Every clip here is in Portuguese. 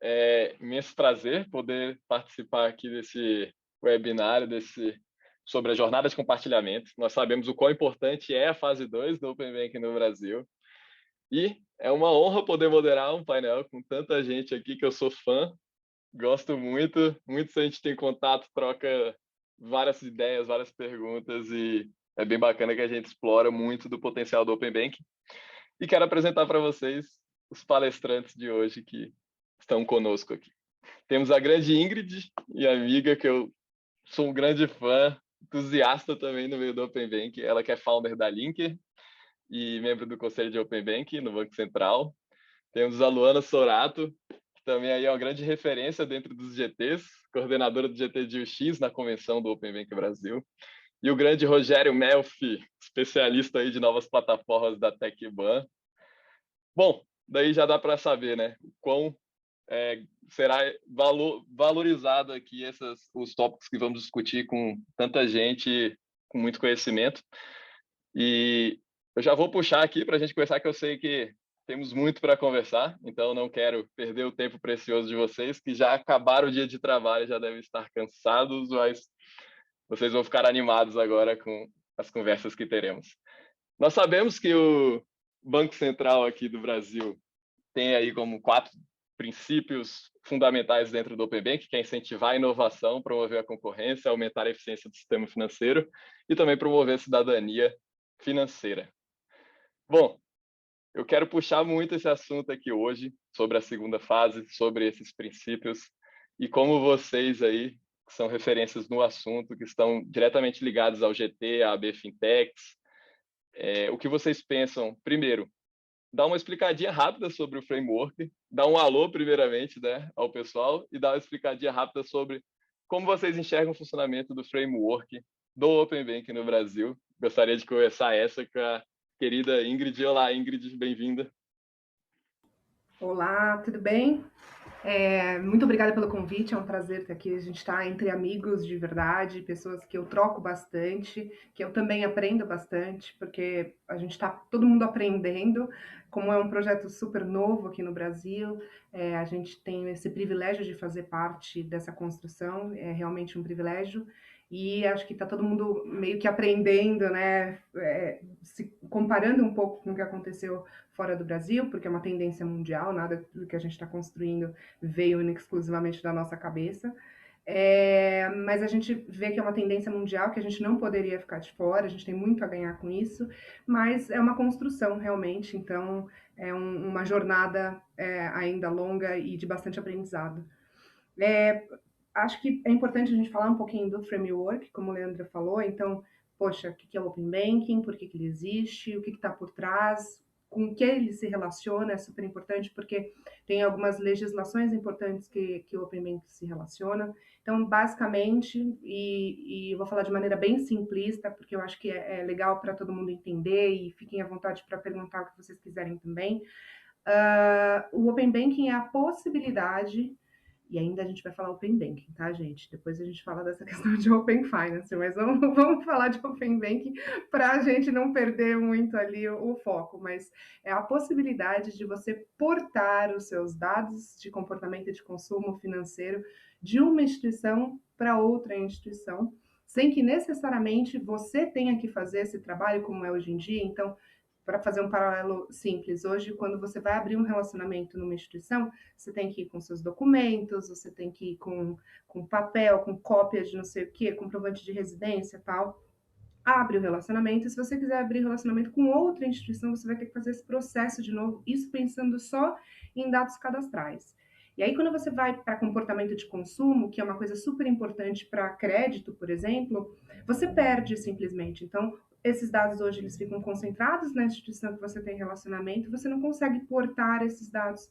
É imenso prazer poder participar aqui desse webinário, sobre a jornada de compartilhamento. Nós sabemos o quão importante é a fase 2 do Open Banking no Brasil. E é uma honra poder moderar um painel com tanta gente aqui que eu sou fã, gosto muito. Muito a gente tem contato, troca várias ideias, várias perguntas e é bem bacana que a gente explora muito do potencial do Open Banking. E quero apresentar para vocês os palestrantes de hoje que estão conosco aqui. Temos a grande Ingrid, minha amiga, que eu sou um grande fã, entusiasta também no meio do Open Banking. Ela que é founder da Linker e membro do Conselho de Open Banking no Banco Central. Temos a Luana Sorato, que também aí é uma grande referência dentro dos GTs, coordenadora do GT de UX na convenção do Open Banking Brasil. E o grande Rogério Melfi, especialista aí de novas plataformas da TecBan. Bom, daí já dá para saber, né, o quão será valorizado aqui os tópicos que vamos discutir com tanta gente com muito conhecimento. E eu já vou puxar aqui para a gente conversar, que eu sei que temos muito para conversar, então não quero perder o tempo precioso de vocês, que já acabaram o dia de trabalho, já devem estar cansados, mas vocês vão ficar animados agora com as conversas que teremos. Nós sabemos que o Banco Central aqui do Brasil tem aí como 4 princípios fundamentais dentro do Open Bank, que é incentivar a inovação, promover a concorrência, aumentar a eficiência do sistema financeiro e também promover a cidadania financeira. Bom, eu quero puxar muito esse assunto aqui hoje, sobre a segunda fase, sobre esses princípios e como vocês aí, que são referências no assunto, que estão diretamente ligados ao GT, à AB Fintechs, o que vocês pensam, primeiro, dar uma explicadinha rápida sobre o framework, dar um alô primeiramente, né, ao pessoal e dar uma explicadinha rápida sobre como vocês enxergam o funcionamento do framework do Open Banking no Brasil. Gostaria de começar essa com a querida Ingrid. Olá, Ingrid, bem-vinda. Olá, tudo bem? Muito obrigada pelo convite, é um prazer estar aqui. A gente está entre amigos de verdade, pessoas que eu troco bastante, que eu também aprendo bastante, porque a gente está todo mundo aprendendo. Como é um projeto super novo aqui no Brasil, a gente tem esse privilégio de fazer parte dessa construção, é realmente um privilégio. E acho que está todo mundo meio que aprendendo, né? Se comparando um pouco com o que aconteceu fora do Brasil, porque é uma tendência mundial, nada do que a gente está construindo veio exclusivamente da nossa cabeça. Mas a gente vê que é uma tendência mundial, que a gente não poderia ficar de fora, a gente tem muito a ganhar com isso, mas é uma construção realmente, então uma jornada ainda longa e de bastante aprendizado. Acho que é importante a gente falar um pouquinho do framework, como o Leandro falou, então, poxa, o que é o Open Banking, por que ele existe, o que está por trás, com que ele se relaciona, é super importante, porque tem algumas legislações importantes que o Open Banking se relaciona. Então, basicamente, e eu vou falar de maneira bem simplista, porque eu acho que é legal para todo mundo entender, e fiquem à vontade para perguntar o que vocês quiserem também. O Open Banking é a possibilidade, e ainda a gente vai falar Open Banking, tá, gente? Depois a gente fala dessa questão de Open Finance, mas vamos falar de Open Banking para a gente não perder muito ali o foco. Mas é a possibilidade de você portar os seus dados de comportamento de consumo financeiro de uma instituição para outra instituição, sem que necessariamente você tenha que fazer esse trabalho, como é hoje em dia. Então, para fazer um paralelo simples, hoje, quando você vai abrir um relacionamento numa instituição, você tem que ir com seus documentos, você tem que ir com papel, com cópias de não sei o quê, comprovante de residência, tal. Abre o relacionamento, e se você quiser abrir relacionamento com outra instituição, você vai ter que fazer esse processo de novo, isso pensando só em dados cadastrais. E aí, quando você vai para comportamento de consumo, que é uma coisa super importante para crédito, por exemplo, você perde simplesmente. Então, esses dados hoje eles ficam concentrados na instituição que você tem relacionamento, você não consegue portar esses dados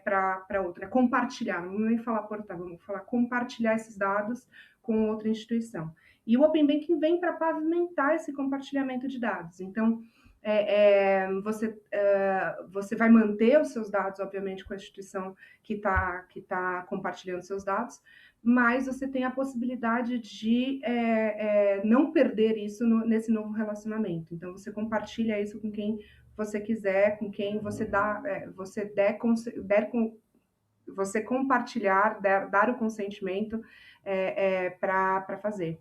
para outra, compartilhar, não vamos nem falar portar, vamos falar compartilhar esses dados com outra instituição. E o Open Banking vem para pavimentar esse compartilhamento de dados. Então, você vai manter os seus dados, obviamente, com a instituição que tá compartilhando seus dados, mas você tem a possibilidade de não perder isso nesse novo relacionamento. Então, você compartilha isso com quem você quiser, com quem você der você compartilhar, dar o consentimento para fazer.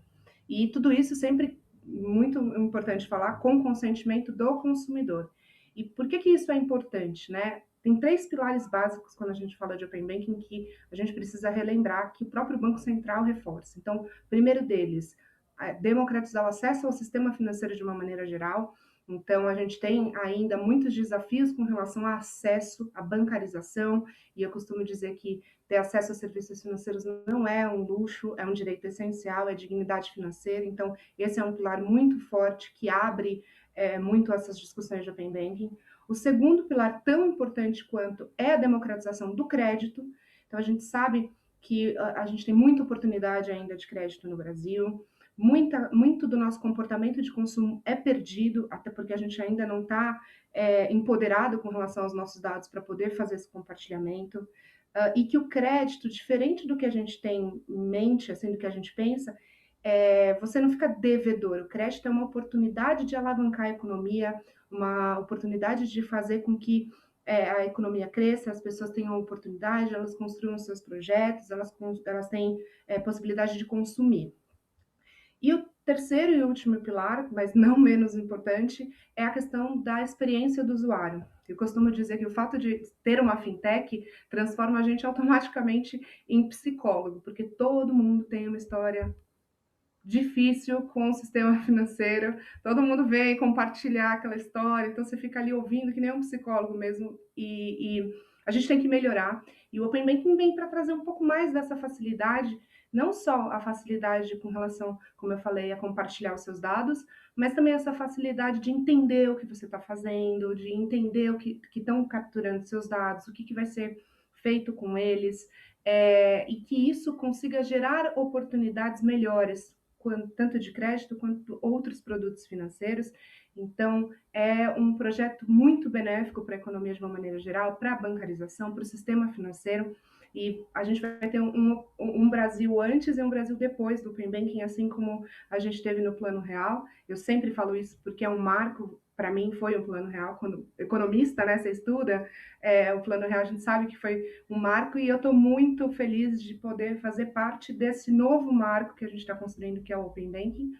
E tudo isso sempre muito importante falar com consentimento do consumidor. E por que isso é importante, né? Tem 3 pilares básicos quando a gente fala de Open Banking que a gente precisa relembrar que o próprio Banco Central reforça. Então, primeiro deles, democratizar o acesso ao sistema financeiro de uma maneira geral. Então, a gente tem ainda muitos desafios com relação ao acesso à bancarização, e eu costumo dizer que ter acesso a serviços financeiros não é um luxo, é um direito essencial, é dignidade financeira. Então, esse é um pilar muito forte que abre muito essas discussões de Open Banking. O segundo pilar, tão importante quanto, é a democratização do crédito. Então, a gente sabe que a gente tem muita oportunidade ainda de crédito no Brasil. Muito do nosso comportamento de consumo é perdido, até porque a gente ainda não está empoderado com relação aos nossos dados para poder fazer esse compartilhamento. E que o crédito, diferente do que a gente tem em mente, assim, do que a gente pensa, você não fica devedor. O crédito é uma oportunidade de alavancar a economia, uma oportunidade de fazer com que a economia cresça, as pessoas tenham oportunidade, elas construam seus projetos, elas têm possibilidade de consumir. E o terceiro e último pilar, mas não menos importante, é a questão da experiência do usuário. Eu costumo dizer que o fato de ter uma fintech transforma a gente automaticamente em psicólogo, porque todo mundo tem uma história difícil com o sistema financeiro, todo mundo vem compartilhar aquela história, então você fica ali ouvindo que nem um psicólogo mesmo, e a gente tem que melhorar. E o Open Banking vem para trazer um pouco mais dessa facilidade, não só a facilidade com relação, como eu falei, a compartilhar os seus dados, mas também essa facilidade de entender o que você está fazendo, de entender o que estão capturando seus dados, o que vai ser feito com eles, e que isso consiga gerar oportunidades melhores, tanto de crédito quanto outros produtos financeiros. Então, é um projeto muito benéfico para a economia de uma maneira geral, para a bancarização, para o sistema financeiro. E a gente vai ter um Brasil antes e um Brasil depois do Open Banking, assim como a gente teve no Plano Real. Eu sempre falo isso porque é um marco, para mim foi um Plano Real, quando economista, né, você estuda o Plano Real, a gente sabe que foi um marco, e eu estou muito feliz de poder fazer parte desse novo marco que a gente está construindo, que é o Open Banking.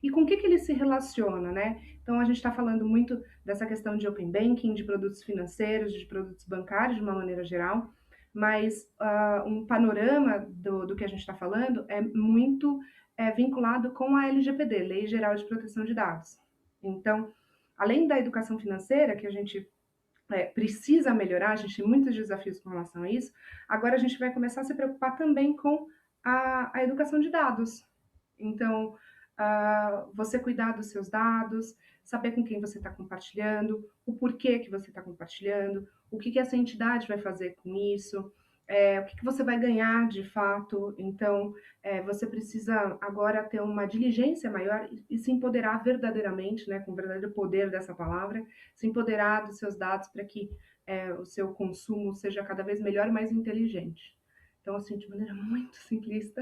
E com o que ele se relaciona, né? Então, a gente está falando muito dessa questão de Open Banking, de produtos financeiros, de produtos bancários, de uma maneira geral, mas um panorama do que a gente está falando é muito vinculado com a LGPD, Lei Geral de Proteção de Dados. Então, além da educação financeira, que a gente precisa melhorar, a gente tem muitos desafios com relação a isso, agora a gente vai começar a se preocupar também com a educação de dados. Então, você cuidar dos seus dados, saber com quem você está compartilhando, o porquê que você está compartilhando, o que essa entidade vai fazer com isso, o que você vai ganhar de fato. Então, você precisa agora ter uma diligência maior e se empoderar verdadeiramente, né, com o verdadeiro poder dessa palavra, se empoderar dos seus dados para que o seu consumo seja cada vez melhor e mais inteligente. Então, assim, de maneira muito simplista,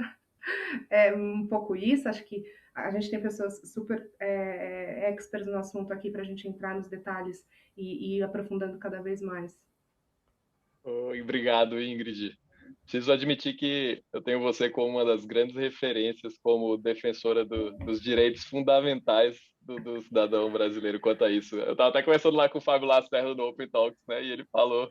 é um pouco isso. Acho que a gente tem pessoas super experts no assunto aqui para a gente entrar nos detalhes e ir aprofundando cada vez mais. Obrigado, Ingrid. Preciso admitir que eu tenho você como uma das grandes referências como defensora dos direitos fundamentais do cidadão brasileiro quanto a isso. Eu estava até conversando lá com o Fábio Lacerda do Open Talks, né? E ele falou,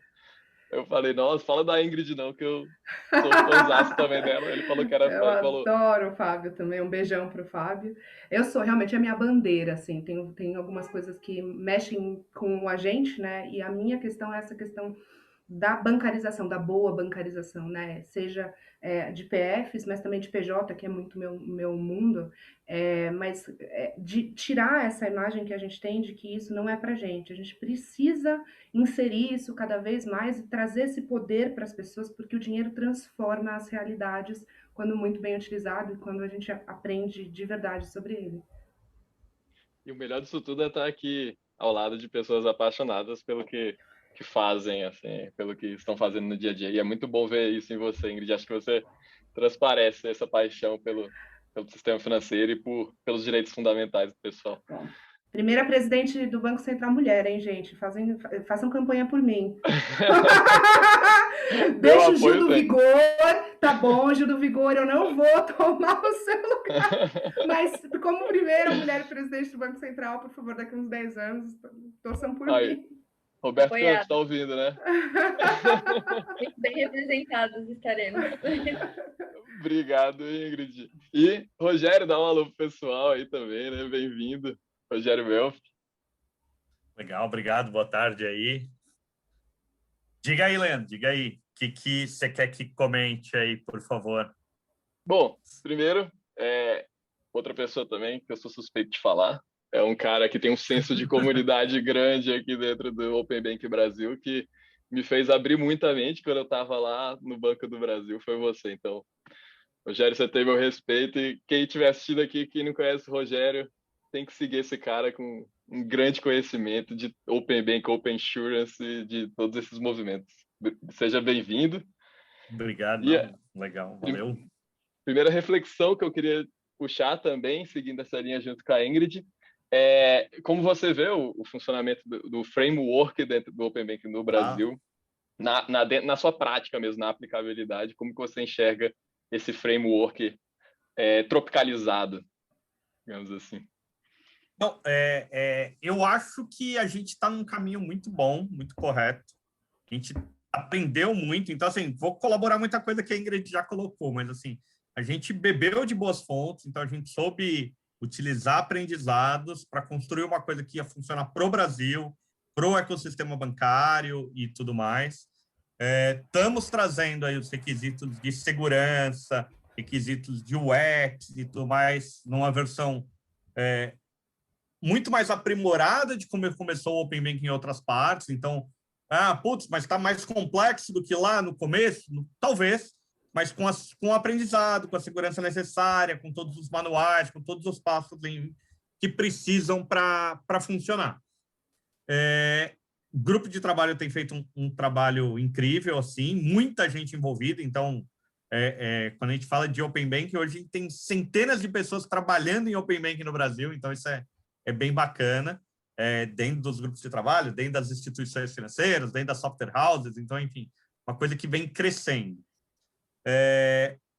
eu falei, nossa, fala da Ingrid não, que eu sou fãzaço também dela. Ele falou que era Eu fã e falou, adoro o Fábio também, um beijão pro Fábio. Eu sou realmente a minha bandeira, assim, tem algumas coisas que mexem com a gente, né? E a minha questão é essa questão da bancarização, da boa bancarização, né? Seja de PFs, mas também de PJ, que é muito meu mundo, mas de tirar essa imagem que a gente tem de que isso não é pra gente. A gente precisa inserir isso cada vez mais e trazer esse poder para as pessoas, porque o dinheiro transforma as realidades quando muito bem utilizado e quando a gente aprende de verdade sobre ele. e o melhor disso tudo é estar aqui ao lado de pessoas apaixonadas pelo que fazem, assim, pelo que estão fazendo no dia a dia. E é muito bom ver isso em você, Ingrid. Acho que você transparece essa paixão pelo sistema financeiro e pelos direitos fundamentais do pessoal. Primeira presidente do Banco Central mulher, hein, gente? Façam campanha por mim. Meu Deixa o Gil apoio do tem. Vigor, tá bom, Gil do Vigor, eu não vou tomar o seu lugar. Mas, como primeira mulher presidente do Banco Central, por favor, daqui a uns 10 anos, torçam por Aí, mim. Roberto Campos, Apoiado. tá ouvindo, né? Muito bem representados estaremos. Obrigado, Ingrid. E Rogério, dá um alô pro pessoal aí também, né? Bem-vindo, Rogério Melf. Legal, obrigado, boa tarde aí. Diga aí, Leandro, diga aí. O que você quer que comente aí, por favor? Bom, primeiro, outra pessoa também, que eu sou suspeito de falar, é um cara que tem um senso de comunidade grande aqui dentro do Open Bank Brasil, que me fez abrir muita mente quando eu estava lá no Banco do Brasil, foi você. Então, Rogério, você tem meu respeito, e quem estiver assistindo aqui, quem não conhece o Rogério, tem que seguir esse cara com um grande conhecimento de Open Bank, Open Insurance e de todos esses movimentos. Seja bem-vindo. Obrigado, E não, legal, valeu. primeira reflexão que eu queria puxar também, seguindo essa linha junto com a Ingrid, como você vê o funcionamento do framework dentro do Open Banking no Brasil, na sua prática mesmo, na aplicabilidade, como que você enxerga esse framework tropicalizado, digamos assim? Não, eu acho que a gente está num caminho muito bom, muito correto. A gente aprendeu muito, então, assim, vou colaborar muita coisa que a Ingrid já colocou, mas, assim, a gente bebeu de boas fontes, então a gente soube utilizar aprendizados para construir uma coisa que ia funcionar para o Brasil, para o ecossistema bancário e tudo mais. Estamos trazendo aí os requisitos de segurança, requisitos de UX e tudo mais, numa versão muito mais aprimorada de como começou o Open Banking em outras partes. Então, putz, mas está mais complexo do que lá no começo? Talvez, mas com o aprendizado, com a segurança necessária, com todos os manuais, com todos os passos que precisam para funcionar. O grupo de trabalho tem feito um trabalho incrível, assim, muita gente envolvida. Então, quando a gente fala de Open Banking, hoje a gente tem centenas de pessoas trabalhando em Open Banking no Brasil, então isso é bem bacana, dentro dos grupos de trabalho, dentro das instituições financeiras, dentro das software houses, então, enfim, uma coisa que vem crescendo.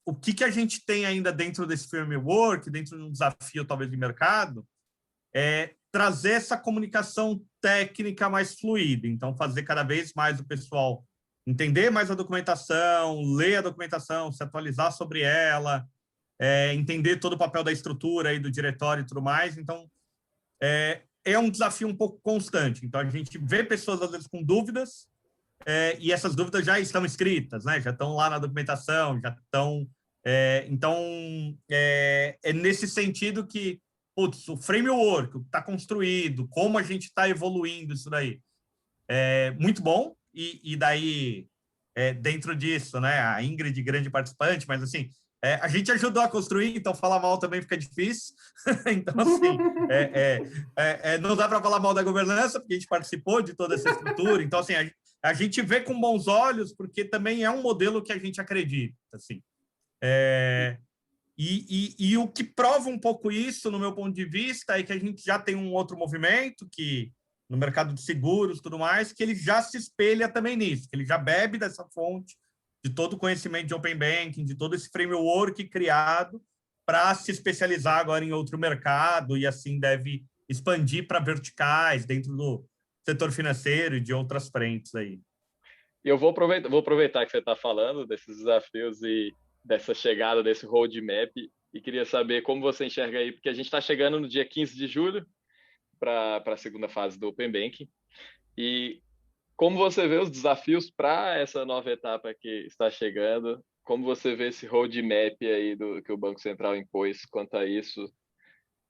O que a gente tem ainda dentro desse framework, dentro de um desafio, talvez, de mercado, é trazer essa comunicação técnica mais fluida, então, fazer cada vez mais o pessoal entender mais a documentação, ler a documentação, se atualizar sobre ela, entender todo o papel da estrutura e do diretório e tudo mais. Então, é um desafio um pouco constante. Então, a gente vê pessoas, às vezes, com dúvidas, e essas dúvidas já estão escritas, né? Já estão lá na documentação, já estão... então, é nesse sentido que, putz, o framework está construído, como a gente está evoluindo isso daí, é muito bom, e daí, dentro disso, né? A Ingrid, grande participante, mas, assim, a gente ajudou a construir, então falar mal também fica difícil. Então, assim, não dá para falar mal da governança, porque a gente participou de toda essa estrutura. Então, assim, a gente vê com bons olhos, porque também é um modelo que a gente acredita. Assim. E o que prova um pouco isso, no meu ponto de vista, é que a gente já tem um outro movimento, que no mercado de seguros e tudo mais, que ele já se espelha também nisso, que ele já bebe dessa fonte de todo o conhecimento de Open Banking, de todo esse framework criado para se especializar agora em outro mercado e assim deve expandir para verticais dentro do setor financeiro e de outras frentes aí. E eu vou aproveitar que você está falando desses desafios e dessa chegada desse roadmap e queria saber como você enxerga aí, porque a gente está chegando no dia 15 de julho para a segunda fase do Open Banking e como você vê os desafios para essa nova etapa que está chegando? Como você vê esse roadmap aí que o Banco Central impôs quanto a isso?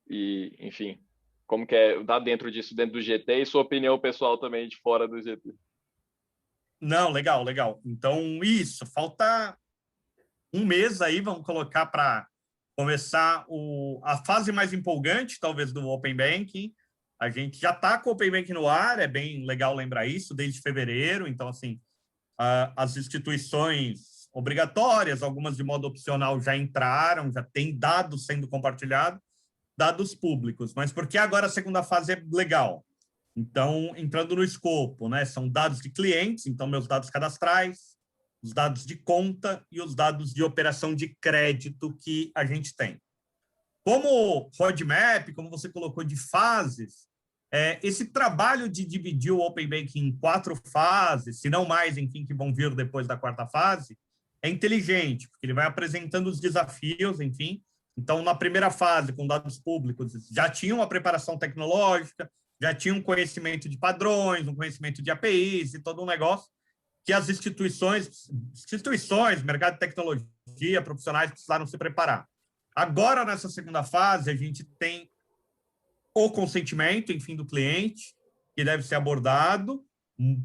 E, enfim, como que dá dentro disso, dentro do GT e sua opinião pessoal também de fora do GT? Não, legal, legal. Então, isso, falta um mês aí, vamos colocar para começar a fase mais empolgante, talvez, do Open Banking. A gente já está com o Open Banking no ar, é bem legal lembrar isso, desde fevereiro. Então, assim, as instituições obrigatórias, algumas de modo opcional, já entraram, já tem dados sendo compartilhados. dados públicos, mas por que agora a segunda fase é legal? Então, entrando no escopo, né? São dados de clientes, então meus dados cadastrais, os dados de conta e os dados de operação de crédito que a gente tem. Como roadmap, como você colocou de fases, esse trabalho de dividir o Open Banking em 4 fases, se não mais, enfim, que vão vir depois da 4ª fase, é inteligente, porque ele vai apresentando os desafios, enfim. Então, na primeira fase, com dados públicos, já tinha uma preparação tecnológica, já tinha um conhecimento de padrões, um conhecimento de APIs e todo um negócio que as instituições, mercado de tecnologia, profissionais precisaram se preparar. Agora, nessa segunda fase, a gente tem o consentimento, enfim, do cliente, que deve ser abordado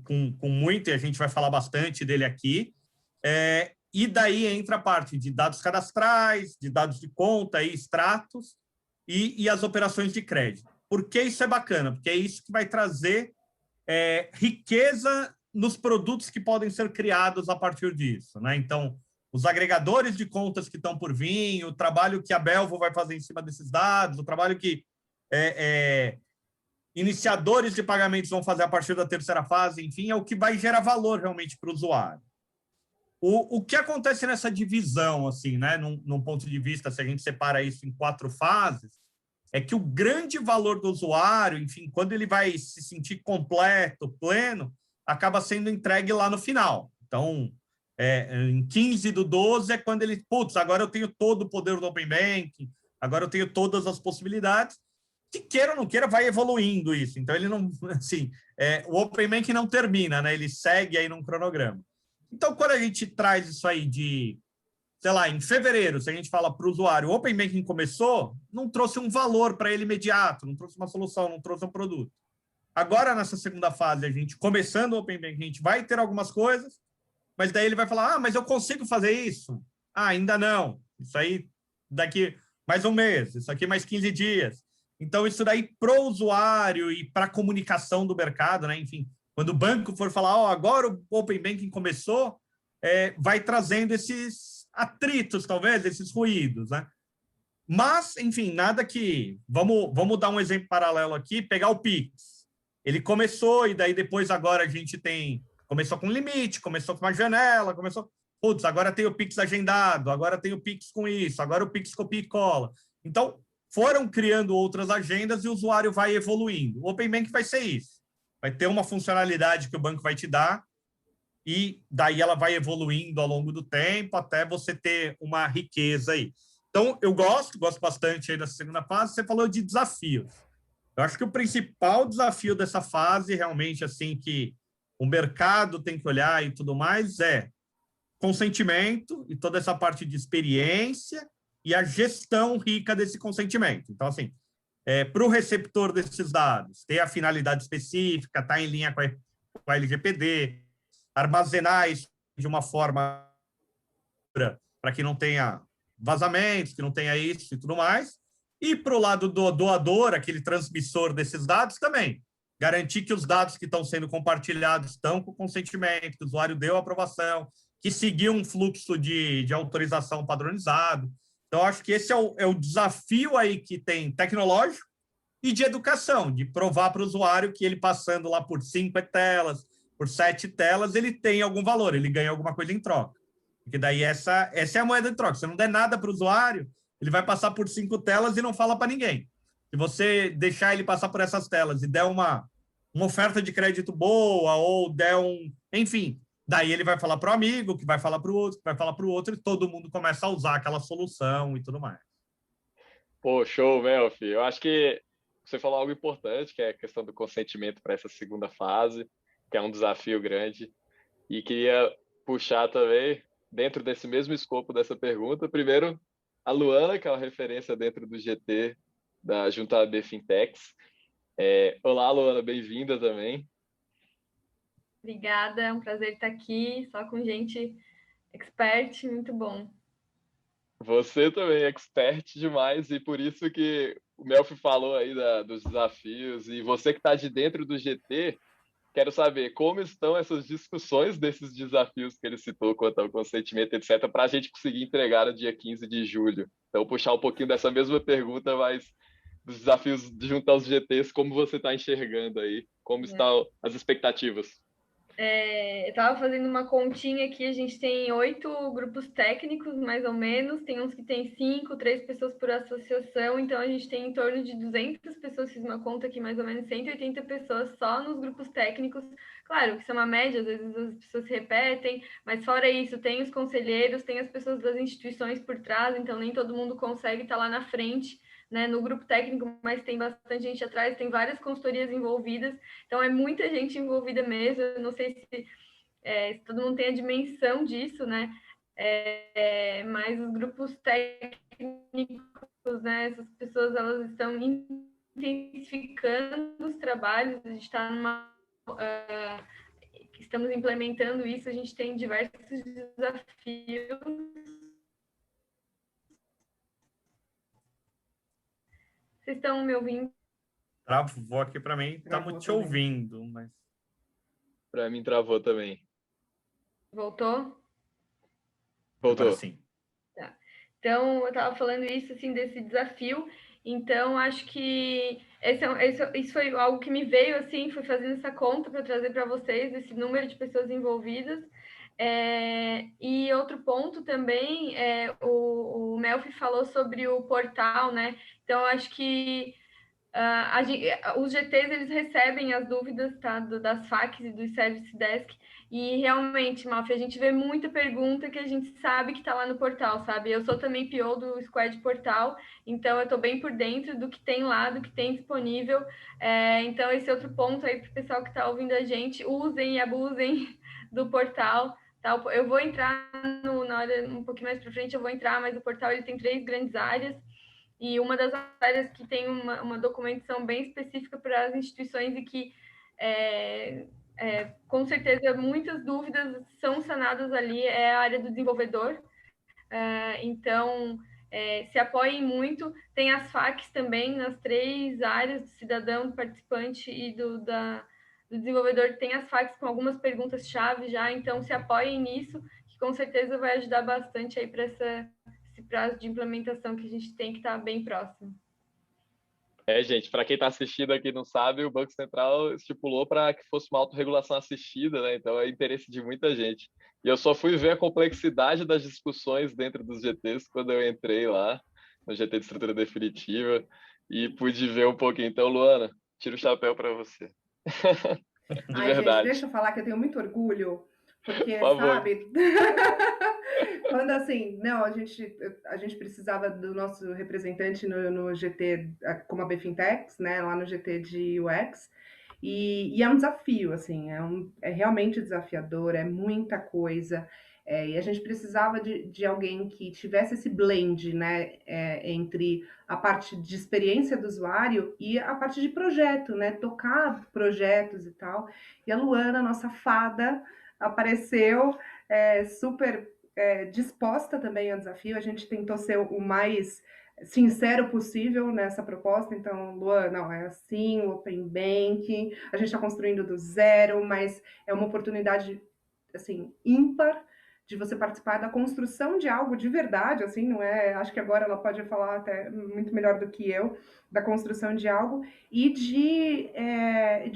com muito, e a gente vai falar bastante dele aqui. E daí entra a parte de dados cadastrais, de dados de conta e extratos, e as operações de crédito. Por que isso é bacana? Porque é isso que vai trazer riqueza nos produtos que podem ser criados a partir disso, né? Então, os agregadores de contas que estão por vir, o trabalho que a Belvo vai fazer em cima desses dados, o trabalho que iniciadores de pagamentos vão fazer a partir da 3ª fase, enfim, é o que vai gerar valor realmente para o usuário. O que acontece nessa divisão, assim, né, num ponto de vista, se a gente separa isso em 4 fases, é que o grande valor do usuário, enfim, quando ele vai se sentir completo, pleno, acaba sendo entregue lá no final. Então, em 15/12 é quando ele, agora eu tenho todo o poder do Open Banking, agora eu tenho todas as possibilidades, que queira ou não queira, vai evoluindo isso. Então, ele não, assim, o Open Banking não termina, né? Ele segue aí num cronograma. Então, quando a gente traz isso aí de, sei lá, em fevereiro, se a gente fala para o usuário, o Open Banking começou, não trouxe um valor para ele imediato, não trouxe uma solução, não trouxe um produto. Agora, nessa segunda fase, a gente começando o Open Banking, a gente vai ter algumas coisas, mas daí ele vai falar, mas eu consigo fazer isso? Ainda não. Isso aí daqui mais um mês, isso aqui mais 15 dias. Então, isso daí para o usuário e para a comunicação do mercado, né? Enfim, quando o banco for falar, agora o Open Banking começou, vai trazendo esses atritos, talvez, esses ruídos, né? Mas, enfim, nada que... Vamos dar um exemplo paralelo aqui, pegar o Pix. Ele começou, e daí depois agora a gente tem... Começou com limite, começou com uma janela, começou... Agora tem o Pix agendado, agora tem o Pix com isso, agora o Pix copia e cola. Então, foram criando outras agendas e o usuário vai evoluindo. O Open Banking vai ser isso. Vai ter uma funcionalidade que o banco vai te dar e daí ela vai evoluindo ao longo do tempo até você ter uma riqueza aí. Então, eu gosto bastante aí dessa segunda fase. Você falou de desafios. Eu acho que o principal desafio dessa fase, realmente, assim, que o mercado tem que olhar e tudo mais, é consentimento e toda essa parte de experiência e a gestão rica desse consentimento. Então, assim, para o receptor desses dados, ter a finalidade específica, estar em linha com a LGPD, armazenar isso de uma forma para que não tenha vazamentos, que não tenha isso e tudo mais. E para o lado do doador, aquele transmissor desses dados também, garantir que os dados que estão sendo compartilhados estão com consentimento, que o usuário deu a aprovação, que seguiu um fluxo de autorização padronizado. Então, acho que esse é o desafio aí que tem tecnológico e de educação, de provar para o usuário que ele passando lá por 5 telas, por 7 telas, ele tem algum valor, ele ganha alguma coisa em troca. Porque daí essa é a moeda de troca. Se você não der nada para o usuário, ele vai passar por 5 telas e não fala para ninguém. Se você deixar ele passar por essas telas e der uma oferta de crédito boa ou der enfim, daí ele vai falar para o amigo, que vai falar para o outro, que vai falar para o outro, e todo mundo começa a usar aquela solução e tudo mais. Pô, show, Melfi. Eu acho que você falou algo importante, que é a questão do consentimento para essa segunda fase, que é um desafio grande. E queria puxar também, dentro desse mesmo escopo dessa pergunta, primeiro, a Luana, que é uma referência dentro do GT da Junta AB Fintechs. Olá, Luana, bem-vinda também. Obrigada, é um prazer estar aqui, só com gente expert, muito bom. Você também é expert demais, e por isso que o Melfi falou aí dos desafios, e você que está de dentro do GT, quero saber como estão essas discussões desses desafios que ele citou quanto ao consentimento, etc., para a gente conseguir entregar no dia 15 de julho. Então, puxar um pouquinho dessa mesma pergunta, mas dos desafios junto aos GTs, como você está enxergando aí? Como estão as expectativas? Eu estava fazendo uma continha aqui, a gente tem 8 grupos técnicos, mais ou menos, tem uns que tem 5, 3 pessoas por associação, então a gente tem em torno de 200 pessoas, fiz uma conta aqui, mais ou menos 180 pessoas só nos grupos técnicos. Claro que isso é uma média, às vezes as pessoas se repetem, mas fora isso, tem os conselheiros, tem as pessoas das instituições por trás, então nem todo mundo consegue estar lá na frente, né, no grupo técnico, mas tem bastante gente atrás, tem várias consultorias envolvidas, então é muita gente envolvida mesmo. Eu não sei se todo mundo tem a dimensão disso, né? Mas os grupos técnicos, né? Essas pessoas, elas estão intensificando os trabalhos. A gente está estamos implementando isso. A gente tem diversos desafios. Vocês estão me ouvindo? Travou aqui para mim, estamos te ouvindo, mas... Para mim travou também. Voltou? Voltou. Agora sim. Tá. Então, eu estava falando isso, assim, desse desafio. Então, acho que isso foi algo que me veio, assim, fui fazendo essa conta para trazer para vocês, esse número de pessoas envolvidas. E outro ponto também, o Melfi falou sobre o portal, né? Então, acho que os GTs, eles recebem as dúvidas, tá, das FAQs e do Service Desk, e realmente, Malfi, a gente vê muita pergunta que a gente sabe que está lá no portal, sabe? Eu sou também PO do Squad Portal, então eu estou bem por dentro do que tem lá, do que tem disponível. Então, esse outro ponto aí para o pessoal que está ouvindo a gente, usem e abusem do portal. Tá? Eu vou entrar na hora, um pouquinho mais para frente, eu vou entrar, mas o portal ele tem 3 grandes áreas. E uma das áreas que tem uma documentação bem específica para as instituições e que, com certeza, muitas dúvidas são sanadas ali, é a área do desenvolvedor. Então, se apoiem muito. Tem as FAQs também nas 3 áreas, do cidadão, do participante e do desenvolvedor. Tem as FAQs com algumas perguntas-chave já, então se apoiem nisso, que com certeza vai ajudar bastante aí para esse prazo de implementação que a gente tem que estar bem próximo. Gente, para quem está assistindo aqui e não sabe, o Banco Central estipulou para que fosse uma autorregulação assistida, né? Então é interesse de muita gente. E eu só fui ver a complexidade das discussões dentro dos GTs quando eu entrei lá, no GT de estrutura definitiva, e pude ver um pouquinho. Então, Luana, tiro o chapéu para você. De verdade. Gente, deixa eu falar que eu tenho muito orgulho, porque, Por favor. sabe, quando assim, não, a gente precisava do nosso representante no GT, como a Bfintex, né, lá no GT de UX, e é um desafio, assim, é realmente desafiador, é muita coisa, e a gente precisava de alguém que tivesse esse blend, né, entre a parte de experiência do usuário e a parte de projeto, né, tocar projetos e tal. E a Luana, nossa fada, apareceu super disposta também ao desafio. A gente tentou ser o mais sincero possível nessa proposta. Então, Luana, não, é assim, o Open Banking, a gente está construindo do zero, mas é uma oportunidade, assim, ímpar de você participar da construção de algo de verdade, assim, não é? Acho que agora ela pode falar até muito melhor do que eu, da construção de algo, e de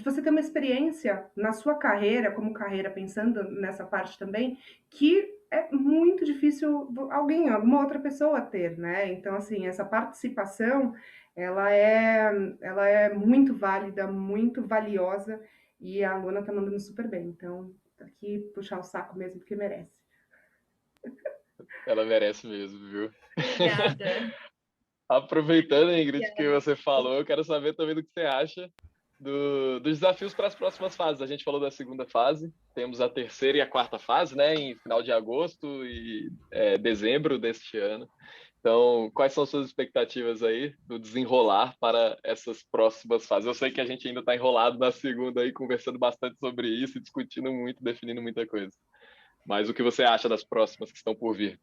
você ter uma experiência na sua carreira, como carreira, pensando nessa parte também, que é muito difícil alguma outra pessoa ter, né? Então, assim, essa participação, ela é muito válida, muito valiosa, e a Luana tá mandando super bem. Então, aqui puxar o saco mesmo, porque merece. Ela merece mesmo, viu? Obrigada. Aproveitando, Ingrid, que você falou, eu quero saber também do que você acha dos desafios para as próximas fases. A gente falou da segunda fase, temos a terceira e a quarta fase, né, em final de agosto e dezembro deste ano. Então, quais são suas expectativas aí do desenrolar para essas próximas fases? Eu sei que a gente ainda está enrolado na segunda aí, conversando bastante sobre isso, discutindo muito, definindo muita coisa. Mas o que você acha das próximas que estão por vir?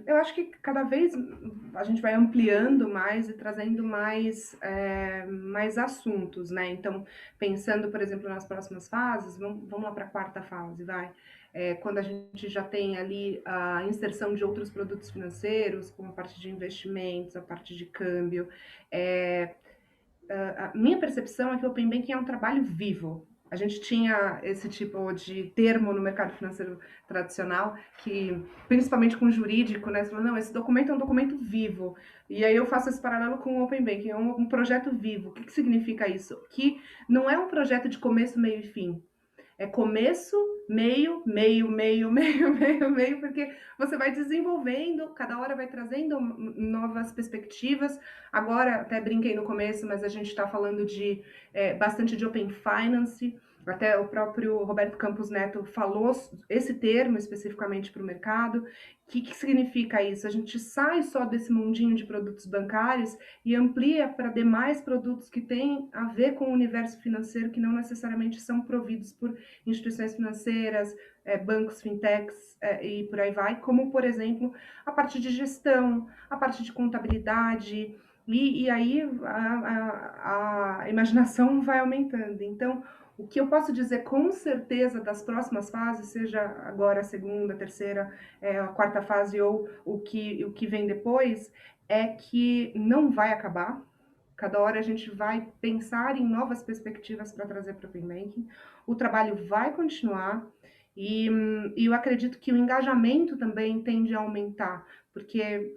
Eu acho que cada vez a gente vai ampliando mais e trazendo mais assuntos, né? Então, pensando, por exemplo, nas próximas fases, vamos lá para a quarta fase, vai. quando a gente já tem ali a inserção de outros produtos financeiros, como a parte de investimentos, a parte de câmbio. A minha percepção é que o Open Banking é um trabalho vivo. A gente tinha esse tipo de termo no mercado financeiro tradicional, que principalmente com o jurídico, né? Você fala, não, esse documento é um documento vivo. E aí eu faço esse paralelo com o Open Banking, é um projeto vivo. O que significa isso? Que não é um projeto de começo, meio e fim. É começo, meio, meio, meio, meio, meio, meio, porque você vai desenvolvendo, cada hora vai trazendo novas perspectivas. Agora, até brinquei no começo, mas a gente está falando de bastante de Open Finance. Até o próprio Roberto Campos Neto falou esse termo especificamente para o mercado. O que significa isso? A gente sai só desse mundinho de produtos bancários e amplia para demais produtos que têm a ver com o universo financeiro, que não necessariamente são providos por instituições financeiras, bancos, fintechs e por aí vai, como, por exemplo, a parte de gestão, a parte de contabilidade, e aí a imaginação vai aumentando. Então, o que eu posso dizer com certeza das próximas fases, seja agora a segunda, a terceira, a quarta fase ou o que vem depois, é que não vai acabar. Cada hora a gente vai pensar em novas perspectivas para trazer para o Open Banking. O trabalho vai continuar e eu acredito que o engajamento também tende a aumentar, porque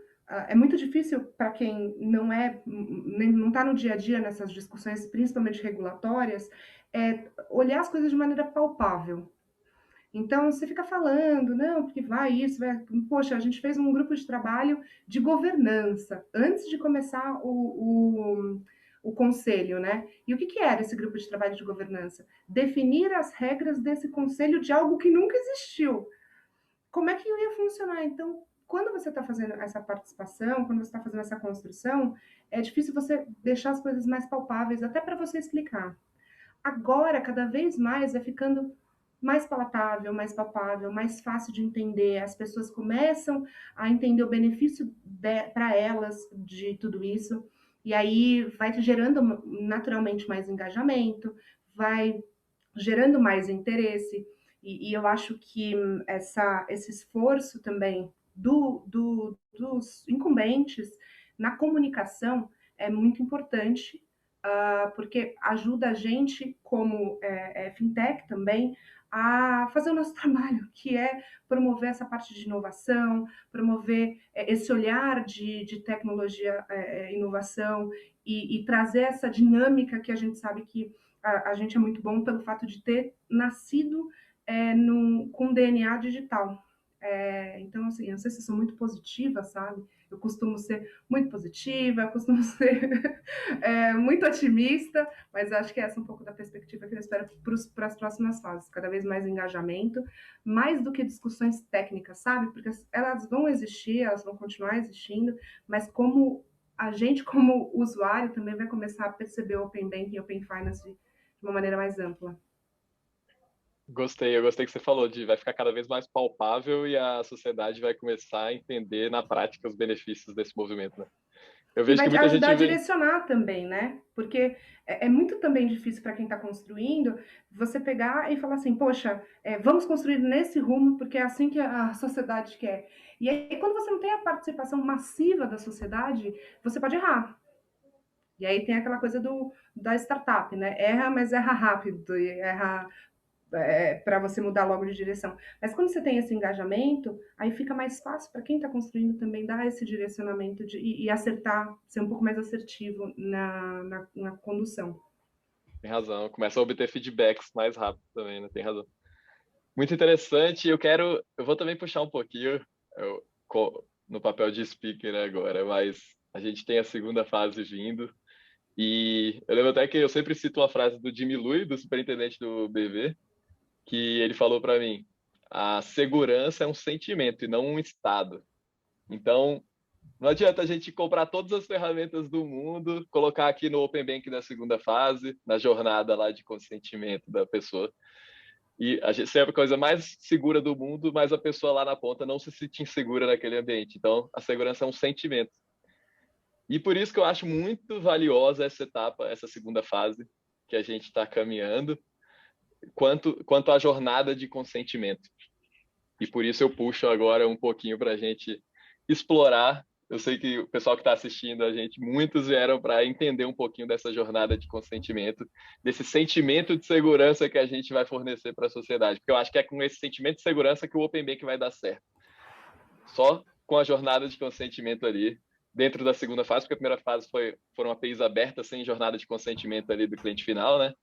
é muito difícil para quem não está no dia a dia nessas discussões, principalmente regulatórias, olhar as coisas de maneira palpável. Então, você fica falando, não, porque vai isso, vai... Poxa, a gente fez um grupo de trabalho de governança antes de começar o conselho, né? E o que era esse grupo de trabalho de governança? Definir as regras desse conselho de algo que nunca existiu. Como é que ia funcionar? Então, quando você está fazendo essa participação, quando você está fazendo essa construção, é difícil você deixar as coisas mais palpáveis, até para você explicar. Agora, cada vez mais, vai ficando mais palatável, mais palpável, mais fácil de entender. As pessoas começam a entender o benefício para elas de tudo isso. E aí vai gerando naturalmente mais engajamento, vai gerando mais interesse. E eu acho que esse esforço também dos incumbentes na comunicação é muito importante, porque ajuda a gente, como fintech também, a fazer o nosso trabalho, que é promover essa parte de inovação, promover esse olhar de tecnologia, inovação, e trazer essa dinâmica que a gente sabe que a gente é muito bom pelo fato de ter nascido com DNA digital. Então, assim, eu não sei se eu sou muito positiva, sabe? Eu costumo ser muito positiva, eu costumo ser muito otimista, mas acho que essa é um pouco da perspectiva que eu espero para as próximas fases. Cada vez mais engajamento, mais do que discussões técnicas, sabe? Porque elas vão existir, elas vão continuar existindo, mas como a gente, como usuário, também vai começar a perceber o Open Banking e o Open Finance de uma maneira mais ampla. Eu gostei que você falou de vai ficar cada vez mais palpável e a sociedade vai começar a entender na prática os benefícios desse movimento, né? Eu E vejo vai que muita gente ajudar a vem... direcionar também, né? Porque é muito também difícil para quem está construindo você pegar e falar assim, poxa, vamos construir nesse rumo porque é assim que a sociedade quer. E aí, quando você não tem a participação massiva da sociedade, você pode errar. E aí tem aquela coisa da startup, né? Erra, mas erra rápido, e erra para você mudar logo de direção. Mas quando você tem esse engajamento, aí fica mais fácil para quem está construindo também dar esse direcionamento e acertar, ser um pouco mais assertivo na condução. Tem razão, começa a obter feedbacks mais rápido também, né? Tem razão. Muito interessante. Eu vou também puxar um pouquinho no papel de speaker agora, mas a gente tem a segunda fase vindo. E eu lembro até que eu sempre cito uma frase do Jimmy Lui, do superintendente do BV, que ele falou para mim: a segurança é um sentimento e não um estado. Então, não adianta a gente comprar todas as ferramentas do mundo, colocar aqui no Open Bank da segunda fase, na jornada lá de consentimento da pessoa. E a gente sempre a coisa mais segura do mundo, mas a pessoa lá na ponta não se sente insegura naquele ambiente. Então, a segurança é um sentimento. E por isso que eu acho muito valiosa essa etapa, essa segunda fase que a gente está caminhando, quanto à jornada de consentimento. e por isso eu puxo agora um pouquinho para a gente explorar. Eu sei que o pessoal que está assistindo a gente, muitos vieram para entender um pouquinho dessa jornada de consentimento, desse sentimento de segurança que a gente vai fornecer para a sociedade, porque eu acho que é com esse sentimento de segurança que o Open Bank vai dar certo. Só com a jornada de consentimento ali, dentro da segunda fase, porque a primeira fase foram APIs abertas, sem jornada de consentimento ali do cliente final, né?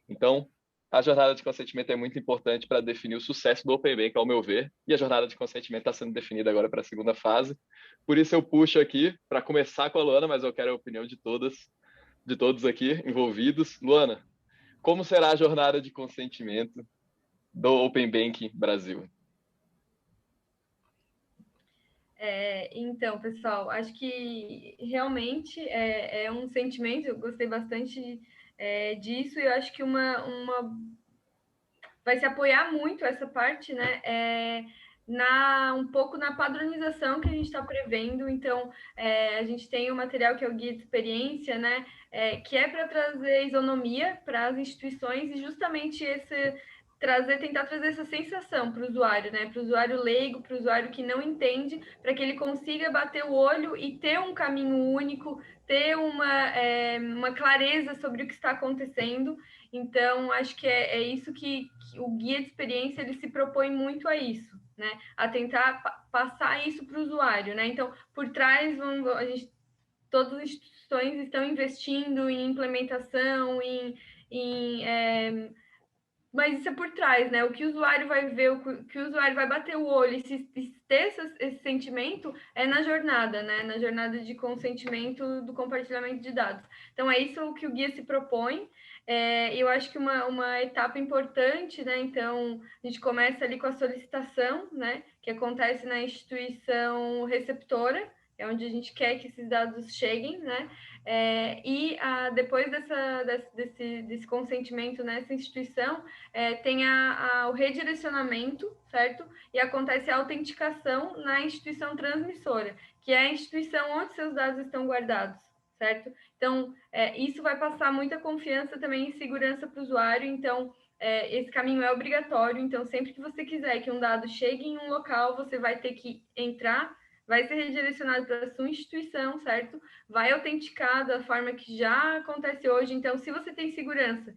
Então, a jornada de consentimento é muito importante para definir o sucesso do Open Bank, ao meu ver, e a jornada de consentimento está sendo definida agora para a segunda fase. Por isso eu puxo aqui, para começar com a Luana, mas eu quero a opinião de todos aqui envolvidos. Luana, como será a jornada de consentimento do Open Bank Brasil? Então, pessoal, acho que realmente é um sentimento, eu gostei bastante disso, e eu acho que vai se apoiar muito essa parte, né? Um pouco na padronização que a gente está prevendo. Então, a gente tem o material que é o guia de experiência, né? Que é para trazer isonomia para as instituições e justamente tentar trazer essa sensação para o usuário, né? Para o usuário leigo, para o usuário que não entende, para que ele consiga bater o olho e ter um caminho único, ter uma clareza sobre o que está acontecendo. Então, acho que é isso que o guia de experiência ele se propõe muito a isso, né? A tentar passar isso para o usuário, né? Então, por trás, todas as instituições estão investindo em implementação, mas isso é por trás, né? O que o usuário vai ver, o que o usuário vai bater o olho e ter esse sentimento é na jornada, né? Na jornada de consentimento do compartilhamento de dados. Então, é isso que o guia se propõe. Eu acho que uma etapa importante, né? Então, a gente começa ali com a solicitação, né? Que acontece na instituição receptora, é onde a gente quer que esses dados cheguem, né? Depois desse consentimento nessa instituição, tem o redirecionamento, certo? E acontece a autenticação na instituição transmissora, que é a instituição onde seus dados estão guardados, certo? Então, isso vai passar muita confiança também e segurança para o usuário. Então, esse caminho é obrigatório. Então, sempre que você quiser que um dado chegue em um local, você vai ter que entrar, vai ser redirecionado para a sua instituição, certo? Vai autenticar da forma que já acontece hoje. Então, se você tem segurança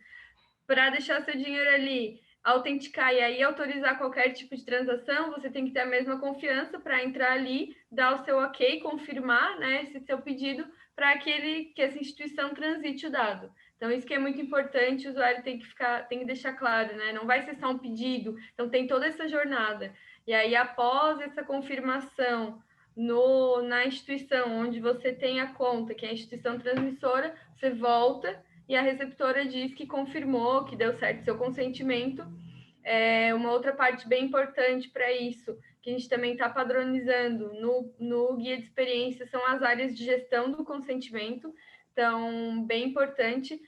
para deixar seu dinheiro ali, autenticar e aí autorizar qualquer tipo de transação, você tem que ter a mesma confiança para entrar ali, dar o seu ok, confirmar, né, esse seu pedido para que essa instituição transite o dado. Então, isso que é muito importante, o usuário tem que deixar claro, né? Não vai ser só um pedido, então tem toda essa jornada. E aí, após essa confirmação na instituição onde você tem a conta, que é a instituição transmissora, você volta e a receptora diz que confirmou, que deu certo seu consentimento. Uma outra parte bem importante para isso, que a gente também está padronizando no guia de experiência, são as áreas de gestão do consentimento. Então, bem importante.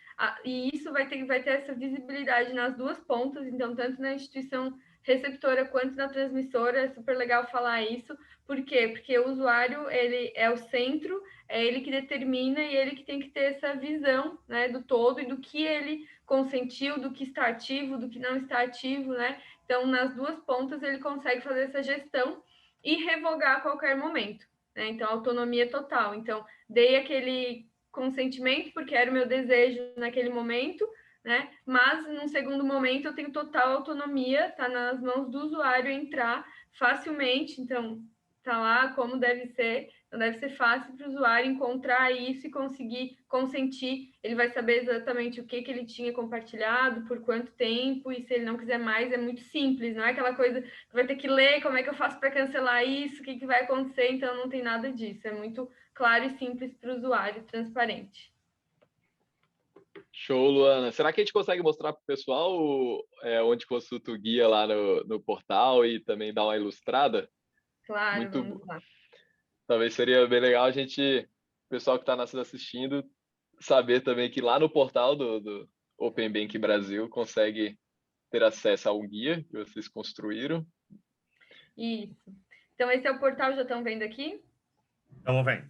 E isso vai ter essa visibilidade nas duas pontas, então, tanto na instituição receptora quanto na transmissora. É super legal falar isso. Por quê? Porque o usuário, ele é o centro, é ele que determina e ele que tem que ter essa visão, né, do todo e do que ele consentiu, do que está ativo, do que não está ativo, né? Então, nas duas pontas, ele consegue fazer essa gestão e revogar a qualquer momento, né? Então, autonomia total. Então, dei aquele consentimento porque era o meu desejo naquele momento, né? Mas, num segundo momento, eu tenho total autonomia, tá nas mãos do usuário entrar facilmente, então, tá lá como deve ser. Então, deve ser fácil para o usuário encontrar isso e conseguir consentir. Ele vai saber exatamente o que ele tinha compartilhado, por quanto tempo, e se ele não quiser mais, é muito simples. Não é aquela coisa que vai ter que ler, como é que eu faço para cancelar isso, o que vai acontecer. Então, não tem nada disso. É muito claro e simples para o usuário, transparente. Show, Luana. Será que a gente consegue mostrar para o pessoal onde consulta o guia lá no portal e também dar uma ilustrada? Claro, vamos lá. Talvez seria bem legal o pessoal que está nos assistindo, saber também que lá no portal do Open Bank Brasil consegue ter acesso a um guia que vocês construíram. Isso. Então, esse é o portal, já estão vendo aqui? Estamos vendo.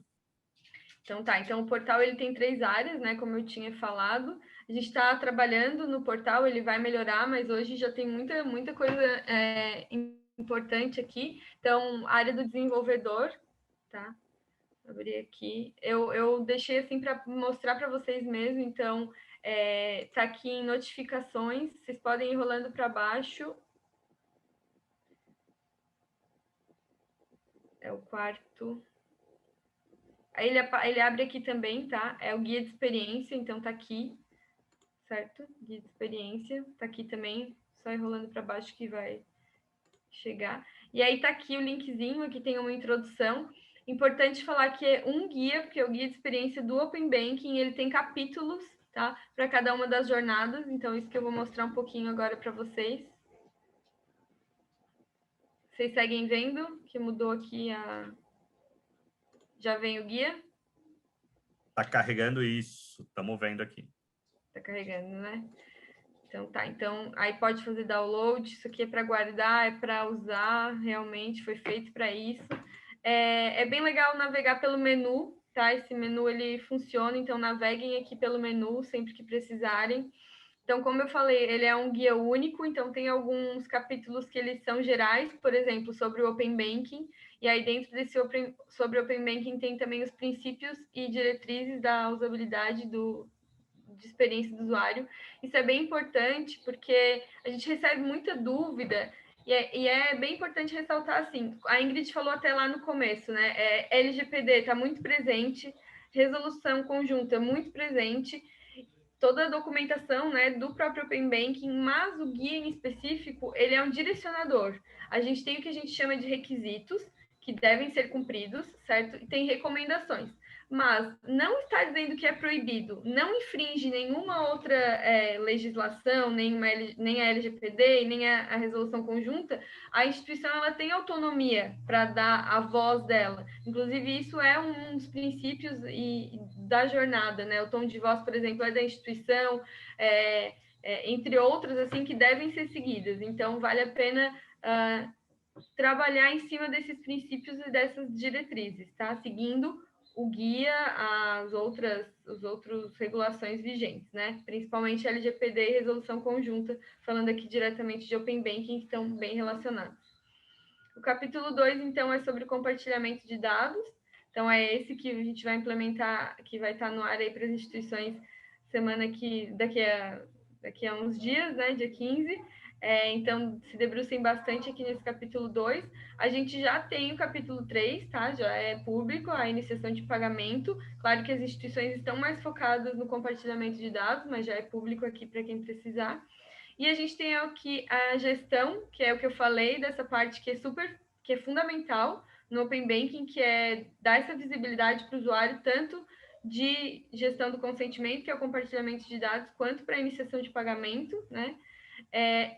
Então tá, então o portal ele tem 3 áreas, né, como eu tinha falado. A gente está trabalhando no portal, ele vai melhorar, mas hoje já tem muita coisa importante aqui. Então, a área do desenvolvedor, tá? Vou abrir aqui. Eu deixei assim para mostrar para vocês mesmo. Então, tá aqui em notificações. Vocês podem ir rolando para baixo. É o quarto. Aí ele abre aqui também, tá? É o guia de experiência, então tá aqui, certo? Guia de experiência, tá aqui também, só ir rolando para baixo que vai chegar. E aí tá aqui o linkzinho, aqui tem uma introdução. Importante falar que é um guia, porque é o guia de experiência do Open Banking, ele tem capítulos, tá? Para cada uma das jornadas, então isso que eu vou mostrar um pouquinho agora para vocês. Vocês seguem vendo que mudou aqui a... Já vem o guia? Tá carregando isso, estamos vendo aqui. Tá carregando, né? Então tá, então aí pode fazer download, isso aqui é para guardar, é para usar, realmente foi feito para isso. É bem legal navegar pelo menu, tá? Esse menu ele funciona, então naveguem aqui pelo menu sempre que precisarem. Então, como eu falei, ele é um guia único, então tem alguns capítulos que eles são gerais, por exemplo, sobre o Open Banking, e aí dentro desse sobre o Open Banking tem também os princípios e diretrizes da usabilidade de experiência do usuário. Isso é bem importante, porque a gente recebe muita dúvida, e é bem importante ressaltar, assim, a Ingrid falou até lá no começo, né, LGPD está muito presente, resolução conjunta muito presente, toda a documentação, né, do próprio Open Banking, mas o guia em específico, ele é um direcionador. A gente tem o que a gente chama de requisitos, que devem ser cumpridos, certo? E tem recomendações. Mas não está dizendo que é proibido, não infringe nenhuma outra legislação, nem a LGPD, nem a resolução conjunta. A instituição ela tem autonomia para dar a voz dela. Inclusive, isso é um dos princípios da jornada, né? O tom de voz, por exemplo, é da instituição, entre outras, assim, que devem ser seguidas. Então, vale a pena trabalhar em cima desses princípios e dessas diretrizes, tá? Seguindo o guia, as outras regulações vigentes, né? Principalmente LGPD e resolução conjunta, falando aqui diretamente de Open Banking, que estão bem relacionados. O capítulo 2, então, é sobre compartilhamento de dados. Então, é esse que a gente vai implementar, que vai estar no ar aí para as instituições daqui a uns dias, né? Dia 15. Então, se debrucem bastante aqui nesse capítulo 2. A gente já tem o capítulo 3, tá? Já é público, a iniciação de pagamento. Claro que as instituições estão mais focadas no compartilhamento de dados, mas já é público aqui para quem precisar. E a gente tem aqui a gestão, que é o que eu falei, dessa parte que é fundamental no Open Banking, que é dar essa visibilidade para o usuário, tanto de gestão do consentimento, que é o compartilhamento de dados, quanto para a iniciação de pagamento, né?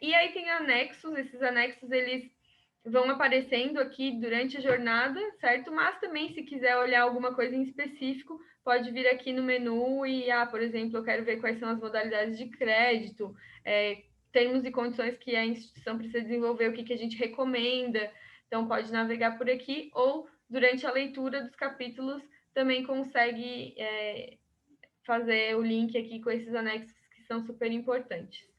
E aí tem anexos, esses anexos eles vão aparecendo aqui durante a jornada, certo? Mas também, se quiser olhar alguma coisa em específico, pode vir aqui no menu e, por exemplo, eu quero ver quais são as modalidades de crédito, termos e condições que a instituição precisa desenvolver, o que a gente recomenda. Então, pode navegar por aqui, ou durante a leitura dos capítulos também consegue fazer o link aqui com esses anexos que são super importantes.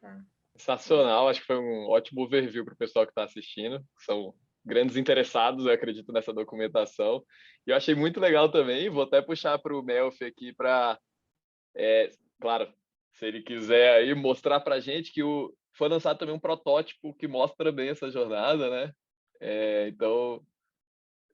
Tá. Sensacional, acho que foi um ótimo overview para o pessoal que está assistindo, são grandes interessados, eu acredito, nessa documentação. E eu achei muito legal também, vou até puxar para o Melfi aqui para, claro, se ele quiser aí mostrar para a gente que foi lançado também um protótipo que mostra bem essa jornada, né? Então,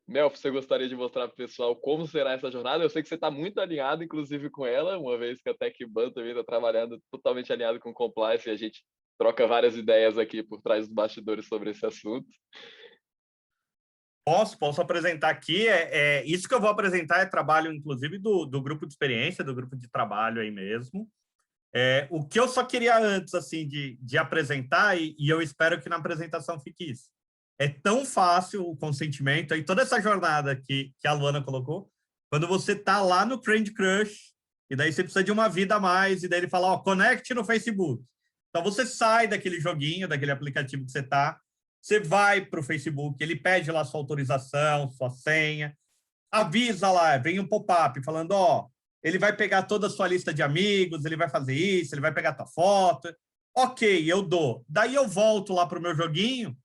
Melfi, você gostaria de mostrar para o pessoal como será essa jornada? Eu sei que você está muito alinhado, inclusive, com ela, uma vez que a TecBan também está trabalhando totalmente alinhado com compliance e a gente troca várias ideias aqui por trás dos bastidores sobre esse assunto. Posso apresentar aqui. Isso que eu vou apresentar é trabalho, inclusive, do grupo de experiência, do grupo de trabalho aí mesmo. O que eu só queria antes, assim, de apresentar, e eu espero que na apresentação fique isso. É tão fácil o consentimento, aí toda essa jornada que a Luana colocou, quando você está lá no Candy Crush, e daí você precisa de uma vida a mais, e daí ele fala, conecte no Facebook. Então, você sai daquele joguinho, daquele aplicativo que você está, você vai para o Facebook, ele pede lá sua autorização, sua senha, avisa lá, vem um pop-up falando, ele vai pegar toda a sua lista de amigos, ele vai fazer isso, ele vai pegar tua foto. Ok, eu dou. Daí eu volto lá para o meu joguinho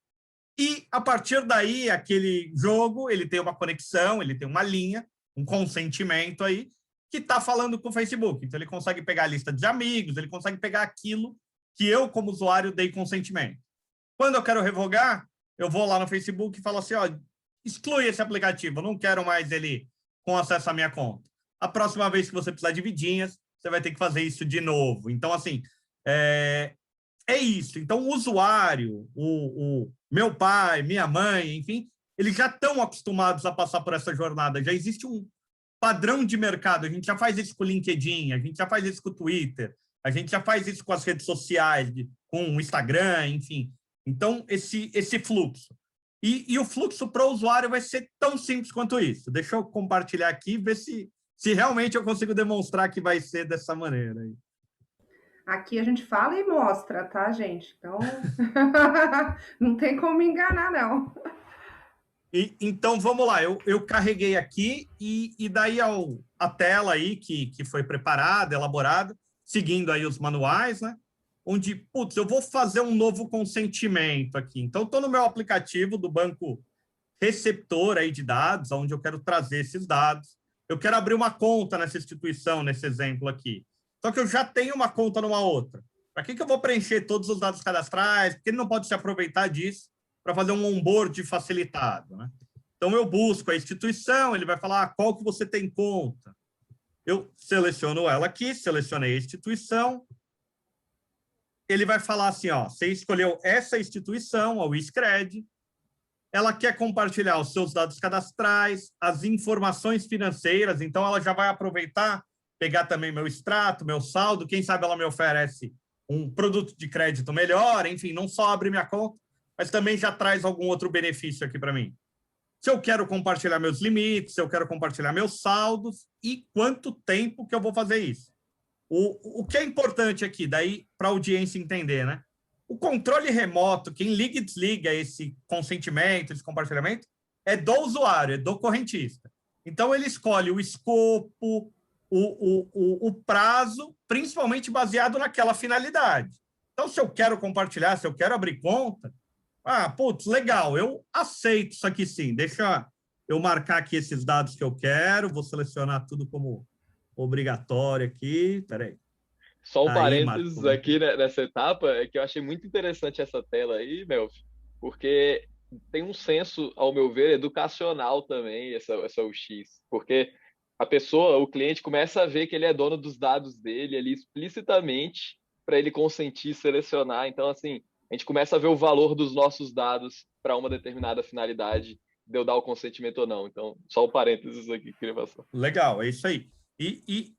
e, a partir daí, aquele jogo, ele tem uma conexão, ele tem uma linha, um consentimento aí, que está falando com o Facebook. Então, ele consegue pegar a lista de amigos, ele consegue pegar aquilo que eu, como usuário, dei consentimento. Quando eu quero revogar, eu vou lá no Facebook e falo assim, ó, exclui esse aplicativo, eu não quero mais ele com acesso à minha conta. A próxima vez que você precisar de vidinhas, você vai ter que fazer isso de novo. Então, assim, é isso. Então, o usuário, o meu pai, minha mãe, enfim, eles já estão acostumados a passar por essa jornada. Já existe um padrão de mercado. A gente já faz isso com o LinkedIn, a gente já faz isso com o Twitter, a gente já faz isso com as redes sociais, com o Instagram, enfim. Então, esse fluxo. E o fluxo para o usuário vai ser tão simples quanto isso. Deixa eu compartilhar aqui e ver se realmente eu consigo demonstrar que vai ser dessa maneira. Aqui a gente fala e mostra, tá, gente? Então, não tem como enganar, não. Então, vamos lá. Eu carreguei aqui e daí a tela aí que foi preparada, elaborada, seguindo aí os manuais, né? Onde, putz, eu vou fazer um novo consentimento aqui. Então, estou no meu aplicativo do banco receptor aí de dados, onde eu quero trazer esses dados. Eu quero abrir uma conta nessa instituição, nesse exemplo aqui. Só que eu já tenho uma conta numa outra. Para que eu vou preencher todos os dados cadastrais? Porque ele não pode se aproveitar disso para fazer um onboard facilitado, né? Então, eu busco a instituição, ele vai falar qual que você tem conta. Eu seleciono ela aqui, selecionei a instituição. Ele vai falar assim, ó, você escolheu essa instituição, a WISCred, ela quer compartilhar os seus dados cadastrais, as informações financeiras, então ela já vai aproveitar, pegar também meu extrato, meu saldo, quem sabe ela me oferece um produto de crédito melhor, enfim, não só abre minha conta, mas também já traz algum outro benefício aqui para mim. Se eu quero compartilhar meus limites, se eu quero compartilhar meus saldos e quanto tempo que eu vou fazer isso. O que é importante aqui, daí para a audiência entender, né? O controle remoto, quem liga e desliga esse consentimento, esse compartilhamento, é do usuário, é do correntista. Então, ele escolhe o escopo, o prazo, principalmente baseado naquela finalidade. Então, se eu quero compartilhar, se eu quero abrir conta, putz, legal, eu aceito isso aqui sim. Deixa eu marcar aqui esses dados que eu quero, vou selecionar tudo como obrigatório aqui. Peraí. Só um parênteses aqui nessa etapa, é que eu achei muito interessante essa tela aí, Melf, porque tem um senso, ao meu ver, educacional também, essa UX, porque a pessoa, o cliente, começa a ver que ele é dono dos dados dele ali explicitamente para ele consentir, selecionar. Então, assim, a gente começa a ver o valor dos nossos dados para uma determinada finalidade, de eu dar o consentimento ou não. Então, só um parênteses aqui que eu queria passar. Legal, é isso aí. E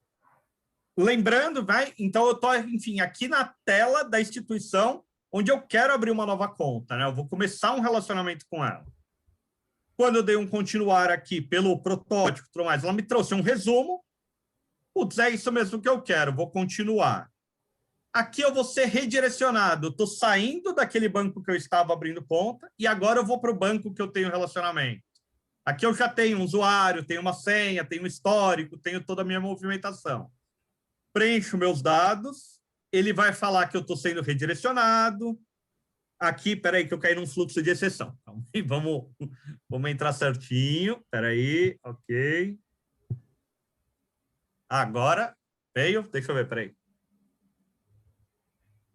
lembrando, então eu estou, enfim, aqui na tela da instituição onde eu quero abrir uma nova conta, né? Eu vou começar um relacionamento com ela. Quando eu dei um continuar aqui pelo protótipo e tudo mais, ela me trouxe um resumo. Putz, é isso mesmo que eu quero, vou continuar. Aqui eu vou ser redirecionado. Eu estou saindo daquele banco que eu estava abrindo conta e agora eu vou para o banco que eu tenho relacionamento. Aqui eu já tenho um usuário, tenho uma senha, tenho um histórico, tenho toda a minha movimentação. Preencho meus dados, ele vai falar que eu estou sendo redirecionado. Aqui, peraí, que eu caí num fluxo de exceção. Então, vamos entrar certinho. Peraí, ok. Agora, veio, deixa eu ver, peraí.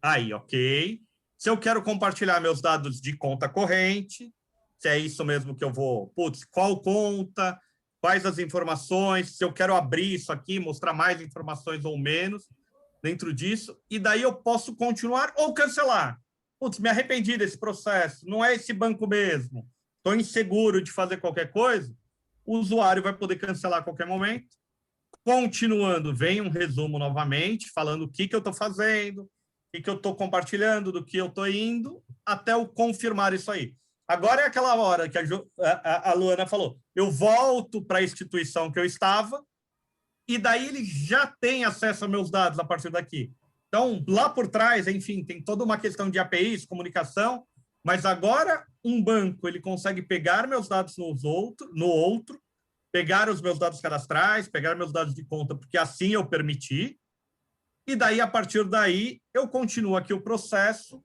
Aí, ok. Se eu quero compartilhar meus dados de conta corrente, se é isso mesmo que eu vou... Putz, qual conta, quais as informações, se eu quero abrir isso aqui, mostrar mais informações ou menos dentro disso, e daí eu posso continuar ou cancelar. Putz, me arrependi desse processo, não é esse banco mesmo, estou inseguro de fazer qualquer coisa, o usuário vai poder cancelar a qualquer momento. Continuando, vem um resumo novamente, falando o que eu estou fazendo, o que eu estou compartilhando, do que eu estou indo, até eu confirmar isso aí. Agora é aquela hora que a Luana falou, eu volto para a instituição que eu estava, e daí ele já tem acesso aos meus dados a partir daqui. Então, lá por trás, enfim, tem toda uma questão de APIs, comunicação, mas agora um banco ele consegue pegar meus dados no outro, pegar os meus dados cadastrais, pegar meus dados de conta, porque assim eu permiti, e daí, a partir daí, eu continuo aqui o processo.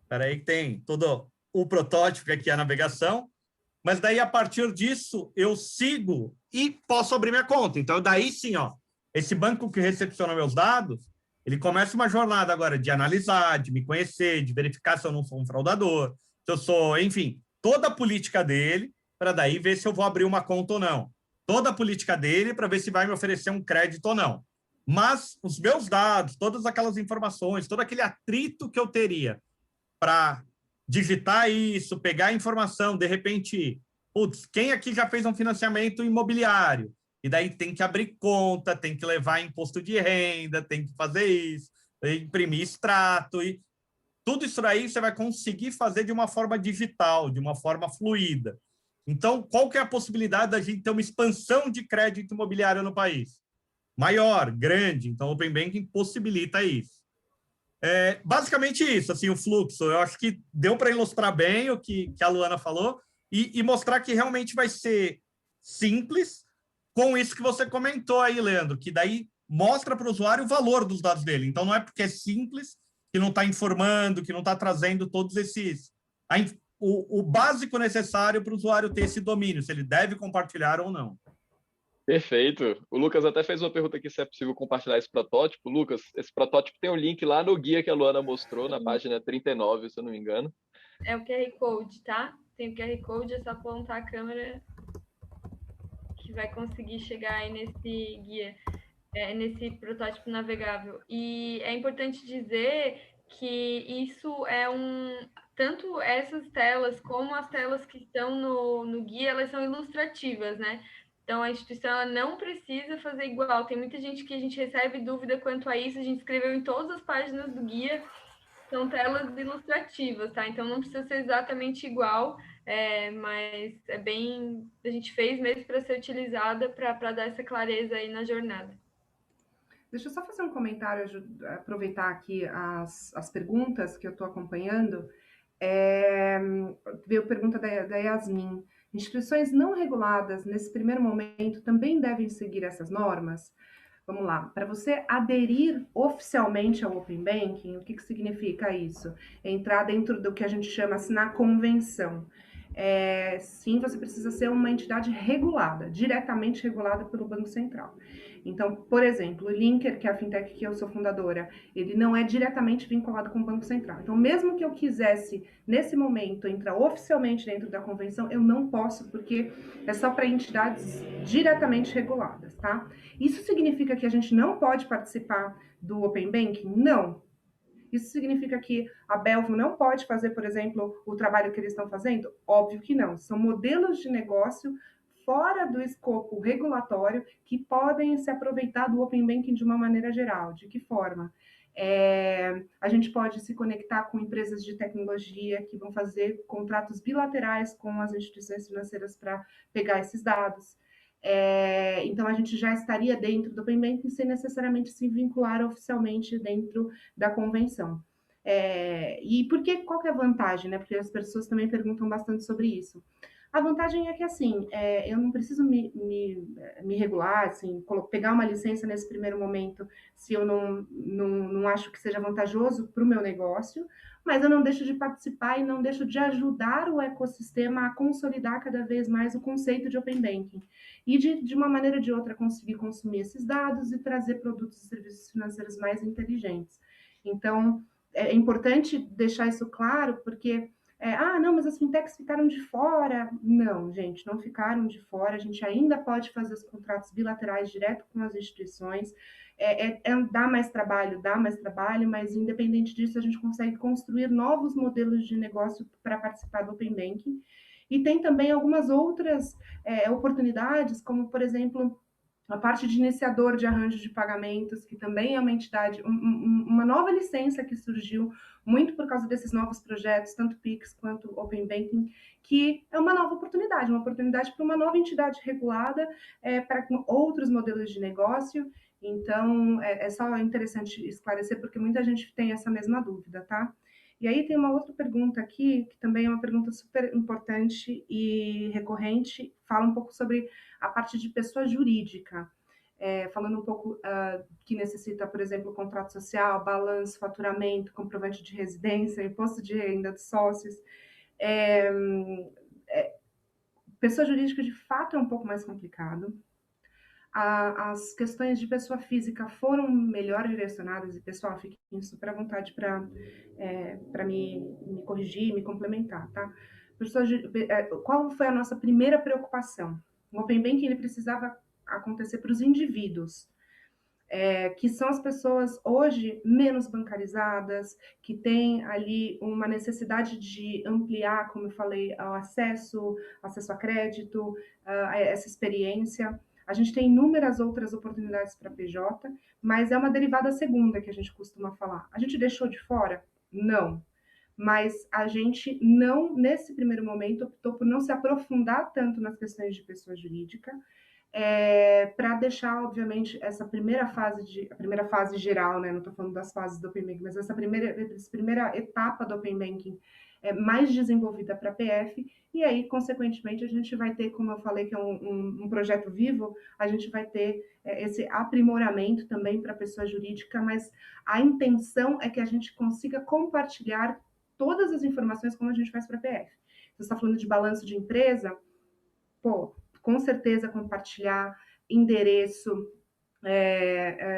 Espera aí, tem todo o protótipo, que aqui é a navegação, mas daí, a partir disso, eu sigo e posso abrir minha conta. Então, daí sim, ó, esse banco que recepciona meus dados, ele começa uma jornada agora de analisar, de me conhecer, de verificar se eu não sou um fraudador, se eu sou, enfim, toda a política dele, para daí ver se eu vou abrir uma conta ou não. Toda a política dele para ver se vai me oferecer um crédito ou não. Mas os meus dados, todas aquelas informações, todo aquele atrito que eu teria para digitar isso, pegar a informação, de repente, putz, quem aqui já fez um financiamento imobiliário? E daí tem que abrir conta, tem que levar imposto de renda, tem que fazer isso, imprimir extrato, e tudo isso aí você vai conseguir fazer de uma forma digital, de uma forma fluida. Então, qual que é a possibilidade da gente ter uma expansão de crédito imobiliário no país? Maior, grande. Então, o Open Banking possibilita isso. Basicamente isso, assim, o fluxo. Eu acho que deu para ilustrar bem o que a Luana falou e mostrar que realmente vai ser simples com isso que você comentou aí, Leandro, que daí mostra para o usuário o valor dos dados dele. Então, não é porque é simples que não está informando, que não está trazendo todos esses... O básico necessário para o usuário ter esse domínio, se ele deve compartilhar ou não. Perfeito. O Lucas até fez uma pergunta aqui se é possível compartilhar esse protótipo. Lucas, esse protótipo tem um link lá no guia que a Luana mostrou, na página 39, se eu não me engano. É o QR Code, tá? Tem o QR Code, é só apontar a câmera que vai conseguir chegar aí nesse guia, nesse protótipo navegável. E é importante dizer que isso é tanto essas telas como as telas que estão no guia, elas são ilustrativas, né? Então, a instituição ela não precisa fazer igual. Tem muita gente que a gente recebe dúvida quanto a isso. A gente escreveu em todas as páginas do guia. São telas ilustrativas, tá? Então, não precisa ser exatamente igual, mas é bem... A gente fez mesmo para ser utilizada para dar essa clareza aí na jornada. Deixa eu só fazer um comentário, aproveitar aqui as perguntas que eu estou acompanhando. Veio pergunta da Yasmin. Instituições não reguladas, nesse primeiro momento, também devem seguir essas normas? Vamos lá. Para você aderir oficialmente ao Open Banking, o que significa isso? Entrar dentro do que a gente chama assinar convenção. Sim, você precisa ser uma entidade regulada, diretamente regulada pelo Banco Central. Então, por exemplo, o Linker, que é a fintech que eu sou fundadora, ele não é diretamente vinculado com o Banco Central. Então, mesmo que eu quisesse, nesse momento, entrar oficialmente dentro da convenção, eu não posso, porque é só para entidades diretamente reguladas, tá? Isso significa que a gente não pode participar do Open Banking? Não. Isso significa que a Belvo não pode fazer, por exemplo, o trabalho que eles estão fazendo? Óbvio que não. São modelos de negócio fora do escopo regulatório que podem se aproveitar do Open Banking de uma maneira geral. De que forma? A gente pode se conectar com empresas de tecnologia que vão fazer contratos bilaterais com as instituições financeiras para pegar esses dados. Então, a gente já estaria dentro do Open Banking sem necessariamente se vincular oficialmente dentro da convenção. E qual que é a vantagem, né? Porque as pessoas também perguntam bastante sobre isso. A vantagem é que, assim, eu não preciso me regular, assim, pegar uma licença nesse primeiro momento se eu não acho que seja vantajoso para o meu negócio, mas eu não deixo de participar e não deixo de ajudar o ecossistema a consolidar cada vez mais o conceito de Open Banking. E, de uma maneira ou de outra, conseguir consumir esses dados e trazer produtos e serviços financeiros mais inteligentes. Então, é importante deixar isso claro, porque... não, mas as fintechs ficaram de fora. Não, gente, não ficaram de fora. A gente ainda pode fazer os contratos bilaterais direto com as instituições. Dá mais trabalho, mas independente disso, a gente consegue construir novos modelos de negócio para participar do Open Banking. E tem também algumas outras oportunidades, como, por exemplo, a parte de iniciador de arranjo de pagamentos, que também é uma entidade, uma nova licença que surgiu muito por causa desses novos projetos, tanto Pix quanto Open Banking, que é uma nova oportunidade para uma nova entidade regulada, para outros modelos de negócio. Então, é só interessante esclarecer, porque muita gente tem essa mesma dúvida, tá? E aí tem uma outra pergunta aqui, que também é uma pergunta super importante e recorrente, fala um pouco sobre a parte de pessoa jurídica. falando um pouco que necessita, por exemplo, contrato social, balanço, faturamento, comprovante de residência, imposto de renda dos sócios. Pessoa jurídica, de fato, é um pouco mais complicado. As questões de pessoa física foram melhor direcionadas, e, pessoal, fiquem super à vontade para me corrigir, me complementar, tá? Qual foi a nossa primeira preocupação? O Open Banking, ele precisava acontecer para os indivíduos, que são as pessoas hoje menos bancarizadas, que têm ali uma necessidade de ampliar, como eu falei, o acesso a crédito, essa experiência. A gente tem inúmeras outras oportunidades para PJ, mas é uma derivada segunda que a gente costuma falar. A gente deixou de fora? Não. Mas a gente não, nesse primeiro momento, optou por não se aprofundar tanto nas questões de pessoa jurídica, para deixar, obviamente, essa primeira fase geral, né? Não estou falando das fases do Open Banking, mas essa primeira etapa do Open Banking mais desenvolvida para a PF, e aí, consequentemente, a gente vai ter, como eu falei, que é um projeto vivo, a gente vai ter esse aprimoramento também para a pessoa jurídica, mas a intenção é que a gente consiga compartilhar todas as informações como a gente faz para a PF. Você está falando de balanço de empresa, pô, com certeza compartilhar endereço,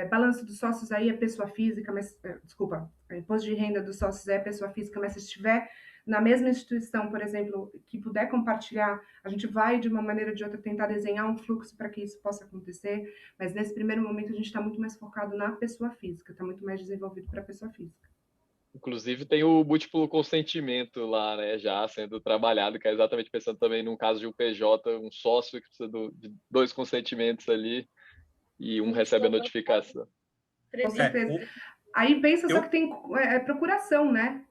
balanço dos sócios aí é pessoa física, mas, desculpa, imposto de renda dos sócios é pessoa física, mas se estiver na mesma instituição, por exemplo, que puder compartilhar, a gente vai, de uma maneira ou de outra, tentar desenhar um fluxo para que isso possa acontecer, mas nesse primeiro momento a gente está muito mais focado na pessoa física, está muito mais desenvolvido para a pessoa física. Inclusive tem o múltiplo consentimento lá, né, já sendo trabalhado, que é exatamente pensando também num caso de um PJ, um sócio que precisa de 2 consentimentos ali e um recebe a notificação. Com certeza. Aí pensa só que tem procuração, né?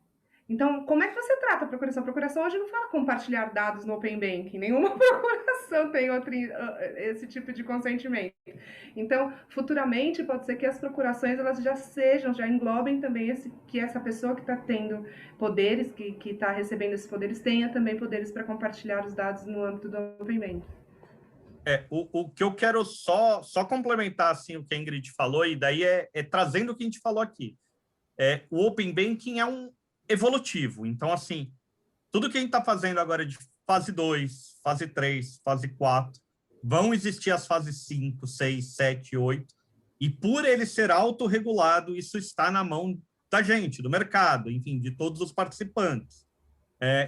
Então, como é que você trata a procuração? A procuração hoje não fala compartilhar dados no Open Banking. Nenhuma procuração tem esse tipo de consentimento. Então, futuramente, pode ser que as procurações elas já englobem também que essa pessoa que está tendo poderes, que está recebendo esses poderes, tenha também poderes para compartilhar os dados no âmbito do Open Banking. O que eu quero só complementar assim, o que a Ingrid falou, e daí trazendo o que a gente falou aqui. O Open Banking é um evolutivo. Então, assim, tudo que a gente está fazendo agora de fase 2, fase 3, fase 4, vão existir as fases 5, 6, 7, 8, e por ele ser autorregulado, isso está na mão da gente, do mercado, enfim, de todos os participantes.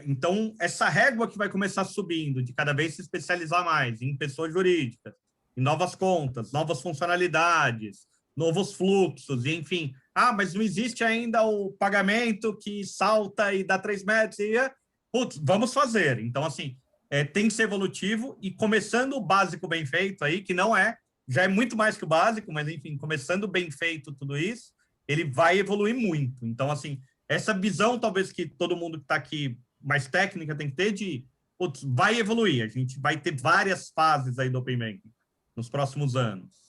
Então, essa régua que vai começar subindo, de cada vez se especializar mais em pessoas jurídicas, em novas contas, novas funcionalidades, novos fluxos, e enfim. Mas não existe ainda o pagamento que salta e dá 3 metros. Putz, vamos fazer. Então, assim, tem que ser evolutivo e começando o básico bem feito aí, que não já é muito mais que o básico, mas, enfim, começando bem feito tudo isso, ele vai evoluir muito. Então, assim, essa visão, talvez, que todo mundo que está aqui mais técnica tem que ter putz, vai evoluir. A gente vai ter várias fases aí do Open Banking nos próximos anos.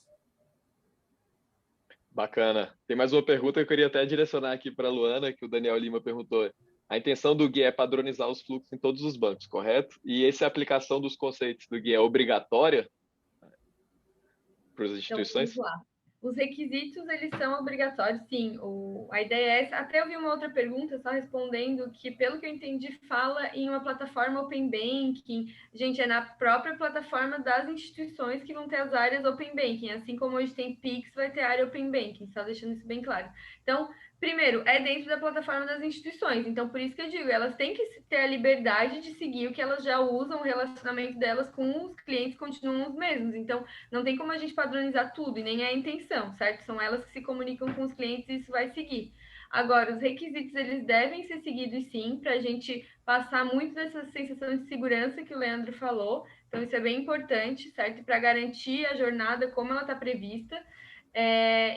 Bacana. Tem mais uma pergunta que eu queria até direcionar aqui para a Luana, que o Daniel Lima perguntou. A intenção do guia é padronizar os fluxos em todos os bancos, correto? E essa aplicação dos conceitos do guia é obrigatória para as instituições? Então, vamos lá. Os requisitos, eles são obrigatórios, sim. A ideia é essa. Até eu vi uma outra pergunta, só respondendo, que, pelo que eu entendi, fala em uma plataforma Open Banking. Gente, é na própria plataforma das instituições que vão ter as áreas Open Banking. Assim como hoje tem Pix, vai ter área Open Banking, só deixando isso bem claro. Então, primeiro, é dentro da plataforma das instituições. Então, por isso que eu digo, elas têm que ter a liberdade de seguir o que elas já usam, o relacionamento delas com os clientes continuam os mesmos. Então, não tem como a gente padronizar tudo, e nem é a intenção, certo? São elas que se comunicam com os clientes e isso vai seguir. Agora, os requisitos, eles devem ser seguidos sim, para a gente passar muito dessa sensação de segurança que o Leandro falou. Então, isso é bem importante, certo? Para garantir a jornada como ela está prevista.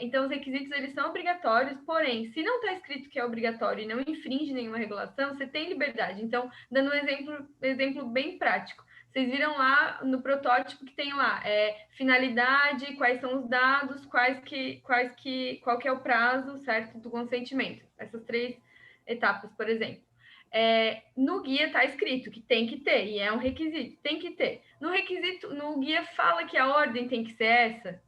Então, os requisitos, eles são obrigatórios, porém, se não está escrito que é obrigatório e não infringe nenhuma regulação, você tem liberdade. Então, dando um exemplo bem prático. Vocês viram lá no protótipo que tem lá finalidade, quais são os dados, qual que é o prazo, certo, do consentimento. Essas 3 etapas, por exemplo. No guia está escrito que tem que ter, e é um requisito, tem que ter. No guia fala que a ordem tem que ser essa?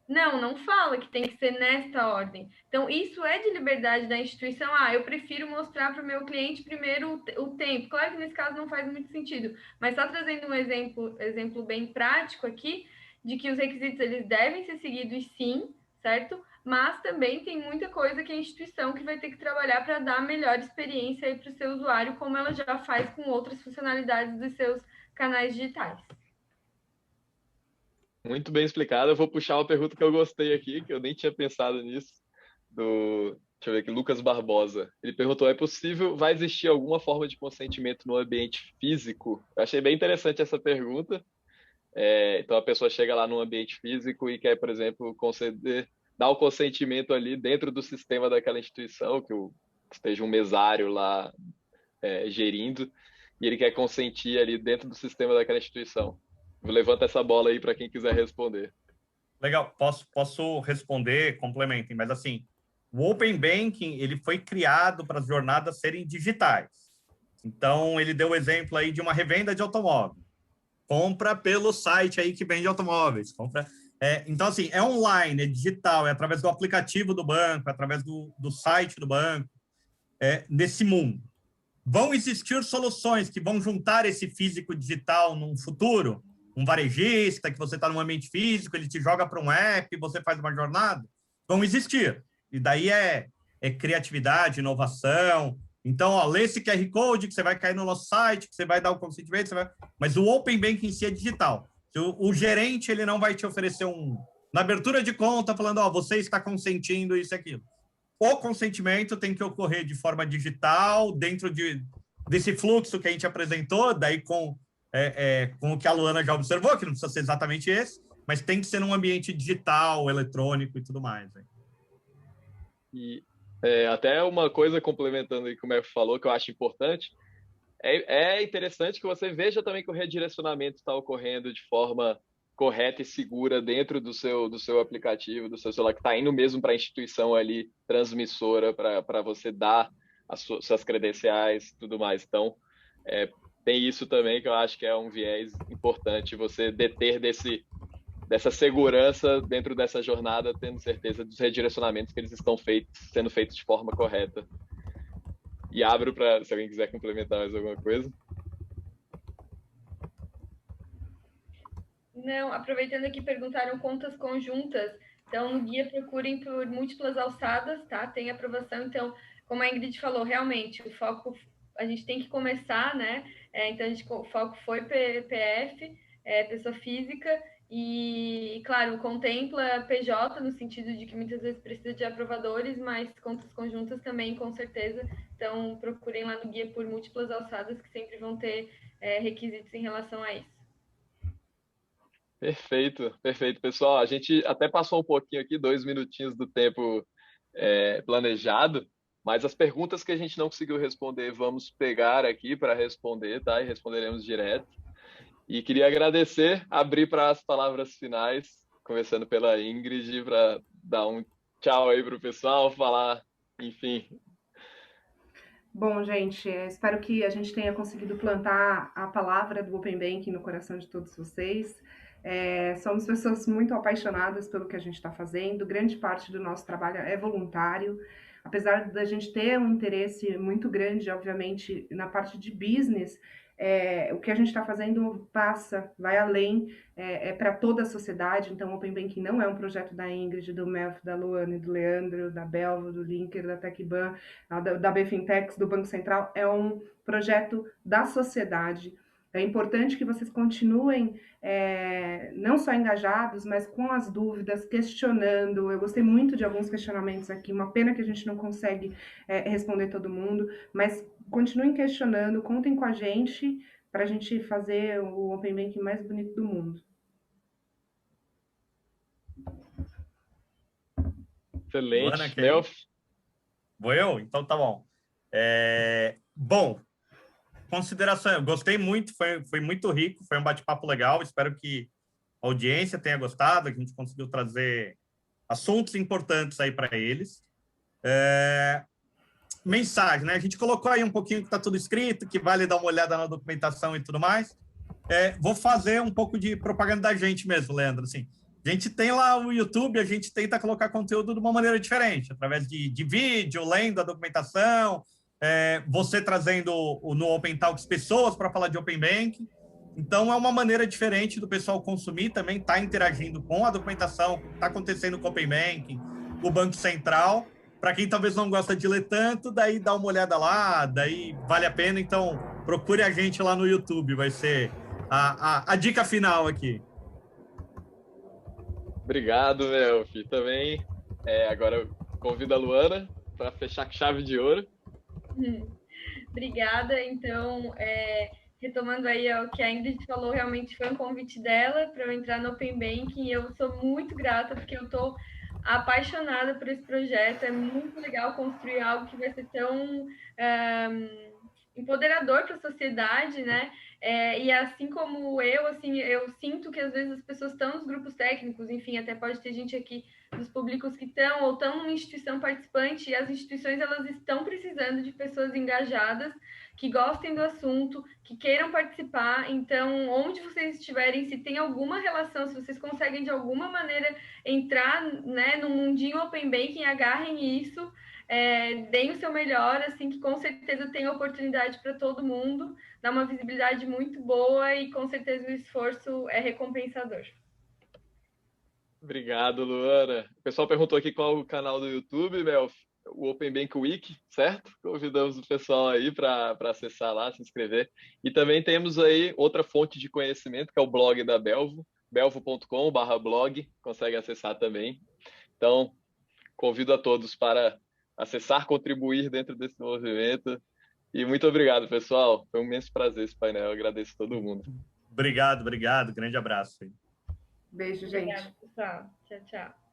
Não fala que tem que ser nesta ordem. Então, isso é de liberdade da instituição. Eu prefiro mostrar para o meu cliente primeiro o tempo. Claro que nesse caso não faz muito sentido, mas só trazendo um exemplo bem prático aqui, de que os requisitos eles devem ser seguidos sim, certo? Mas também tem muita coisa que a instituição que vai ter que trabalhar para dar a melhor experiência para o seu usuário, como ela já faz com outras funcionalidades dos seus canais digitais. Muito bem explicado. Eu vou puxar uma pergunta que eu gostei aqui, que eu nem tinha pensado nisso, deixa eu ver aqui, Lucas Barbosa. Ele perguntou, vai existir alguma forma de consentimento no ambiente físico? Eu achei bem interessante essa pergunta. Então, a pessoa chega lá no ambiente físico e quer, por exemplo, dar o consentimento ali dentro do sistema daquela instituição, que esteja um mesário lá gerindo, e ele quer consentir ali dentro do sistema daquela instituição. Levanta essa bola aí para quem quiser responder. Legal, posso responder, complementem, mas assim, o Open Banking, ele foi criado para as jornadas serem digitais. Então, ele deu o exemplo aí de uma revenda de automóvel. Compra pelo site aí que vende automóveis. Então, assim, é online, é digital, é através do aplicativo do banco, é através do site do banco, nesse mundo. Vão existir soluções que vão juntar esse físico digital num futuro? Um varejista, que você está no ambiente físico, ele te joga para um app, você faz uma jornada? Vão existir. E daí é criatividade, inovação. Então, lê esse QR Code que você vai cair no nosso site, que você vai dar o consentimento, mas o Open Banking em si é digital. O gerente ele não vai te oferecer na abertura de conta falando, você está consentindo isso e aquilo. O consentimento tem que ocorrer de forma digital, dentro desse fluxo que a gente apresentou, daí com o que a Luana já observou, que não precisa ser exatamente esse, mas tem que ser num ambiente digital, eletrônico e tudo mais. E até uma coisa complementando aí que o Mef falou, que eu acho importante, é interessante que você veja também que o redirecionamento está ocorrendo de forma correta e segura dentro do seu aplicativo, do seu celular, que está indo mesmo para a instituição ali, transmissora, para você dar suas credenciais e tudo mais. Então, tem isso também que eu acho que é um viés importante, você deter dessa segurança dentro dessa jornada, tendo certeza dos redirecionamentos que eles estão sendo feitos de forma correta. E abro para, se alguém quiser complementar mais alguma coisa. Não, aproveitando aqui, perguntaram contas conjuntas. Então, no guia, procurem por múltiplas alçadas, tá? Tem aprovação. Então, como a Ingrid falou, realmente, o foco, a gente tem que começar, né? Então, o foco foi PF, pessoa física, e, claro, contempla PJ, no sentido de que muitas vezes precisa de aprovadores, mas contas conjuntas também, com certeza. Então, procurem lá no guia por múltiplas alçadas, que sempre vão ter requisitos em relação a isso. Perfeito, perfeito. Pessoal, a gente até passou um pouquinho aqui, 2 minutinhos do tempo planejado, mas as perguntas que a gente não conseguiu responder, vamos pegar aqui para responder, tá? E responderemos direto. E queria agradecer, abrir para as palavras finais, começando pela Ingrid, para dar um tchau aí para o pessoal, falar, enfim. Bom, gente, espero que a gente tenha conseguido plantar a palavra do Open Banking no coração de todos vocês. Somos pessoas muito apaixonadas pelo que a gente está fazendo, grande parte do nosso trabalho é voluntário, apesar da gente ter um interesse muito grande, obviamente, na parte de business. O que a gente está fazendo vai além, para toda a sociedade. Então, o Open Banking não é um projeto da Ingrid, do Mef, da Luana, do Leandro, da Belva, do Linker, da TecBan, da BFintex, do Banco Central. É um projeto da sociedade. É importante que vocês continuem não só engajados, mas com as dúvidas, questionando. Eu gostei muito de alguns questionamentos aqui, uma pena que a gente não consegue responder todo mundo, mas continuem questionando, contem com a gente para a gente fazer o Open Banking mais bonito do mundo. Excelente. Vou eu? Então tá bom. Bom, consideração, eu gostei muito, foi muito rico, foi um bate-papo legal, espero que a audiência tenha gostado, que a gente conseguiu trazer assuntos importantes aí para eles. Mensagem, né? A gente colocou aí um pouquinho que está tudo escrito, que vale dar uma olhada na documentação e tudo mais. Vou fazer um pouco de propaganda da gente mesmo, Leandro. Assim, A gente tem lá o YouTube, a gente tenta colocar conteúdo de uma maneira diferente, através de vídeo, lendo a documentação, você trazendo no Open Talks pessoas para falar de Open Banking. Então, é uma maneira diferente do pessoal consumir também, tá interagindo com a documentação, está acontecendo com o Open Banking, o Banco Central. Para quem talvez não gosta de ler tanto, daí dá uma olhada lá, daí vale a pena. Então, procure a gente lá no YouTube, vai ser a dica final aqui. Obrigado, Melf. Também, agora eu convido a Luana para fechar com chave de ouro. Obrigada. Então, retomando aí o que a Ingrid falou, realmente foi um convite dela para eu entrar no Open Banking. Eu sou muito grata, porque eu estou apaixonada por esse projeto. É muito legal construir algo que vai ser tão empoderador para a sociedade, né? E assim como eu sinto que às vezes as pessoas estão nos grupos técnicos, enfim, até pode ter gente aqui dos públicos que estão ou estão numa instituição participante, e as instituições elas estão precisando de pessoas engajadas, que gostem do assunto, que queiram participar. Então, onde vocês estiverem, se tem alguma relação, se vocês conseguem de alguma maneira entrar, né, no mundinho Open Banking, agarrem isso, deem o seu melhor, assim, que com certeza tem oportunidade para todo mundo, dá uma visibilidade muito boa e com certeza o esforço é recompensador. Obrigado, Luana. O pessoal perguntou aqui qual é o canal do YouTube, Melf. O Open Bank Week, certo? Convidamos o pessoal aí para acessar lá, se inscrever. E também temos aí outra fonte de conhecimento, que é o blog da Belvo, belvo.com/blog, consegue acessar também. Então, convido a todos para acessar, contribuir dentro desse movimento. E muito obrigado, pessoal. Foi um imenso prazer esse painel. Eu agradeço a todo mundo. Obrigado. Grande abraço. Beijo, gente. Obrigada, pessoal. Tchau, tchau.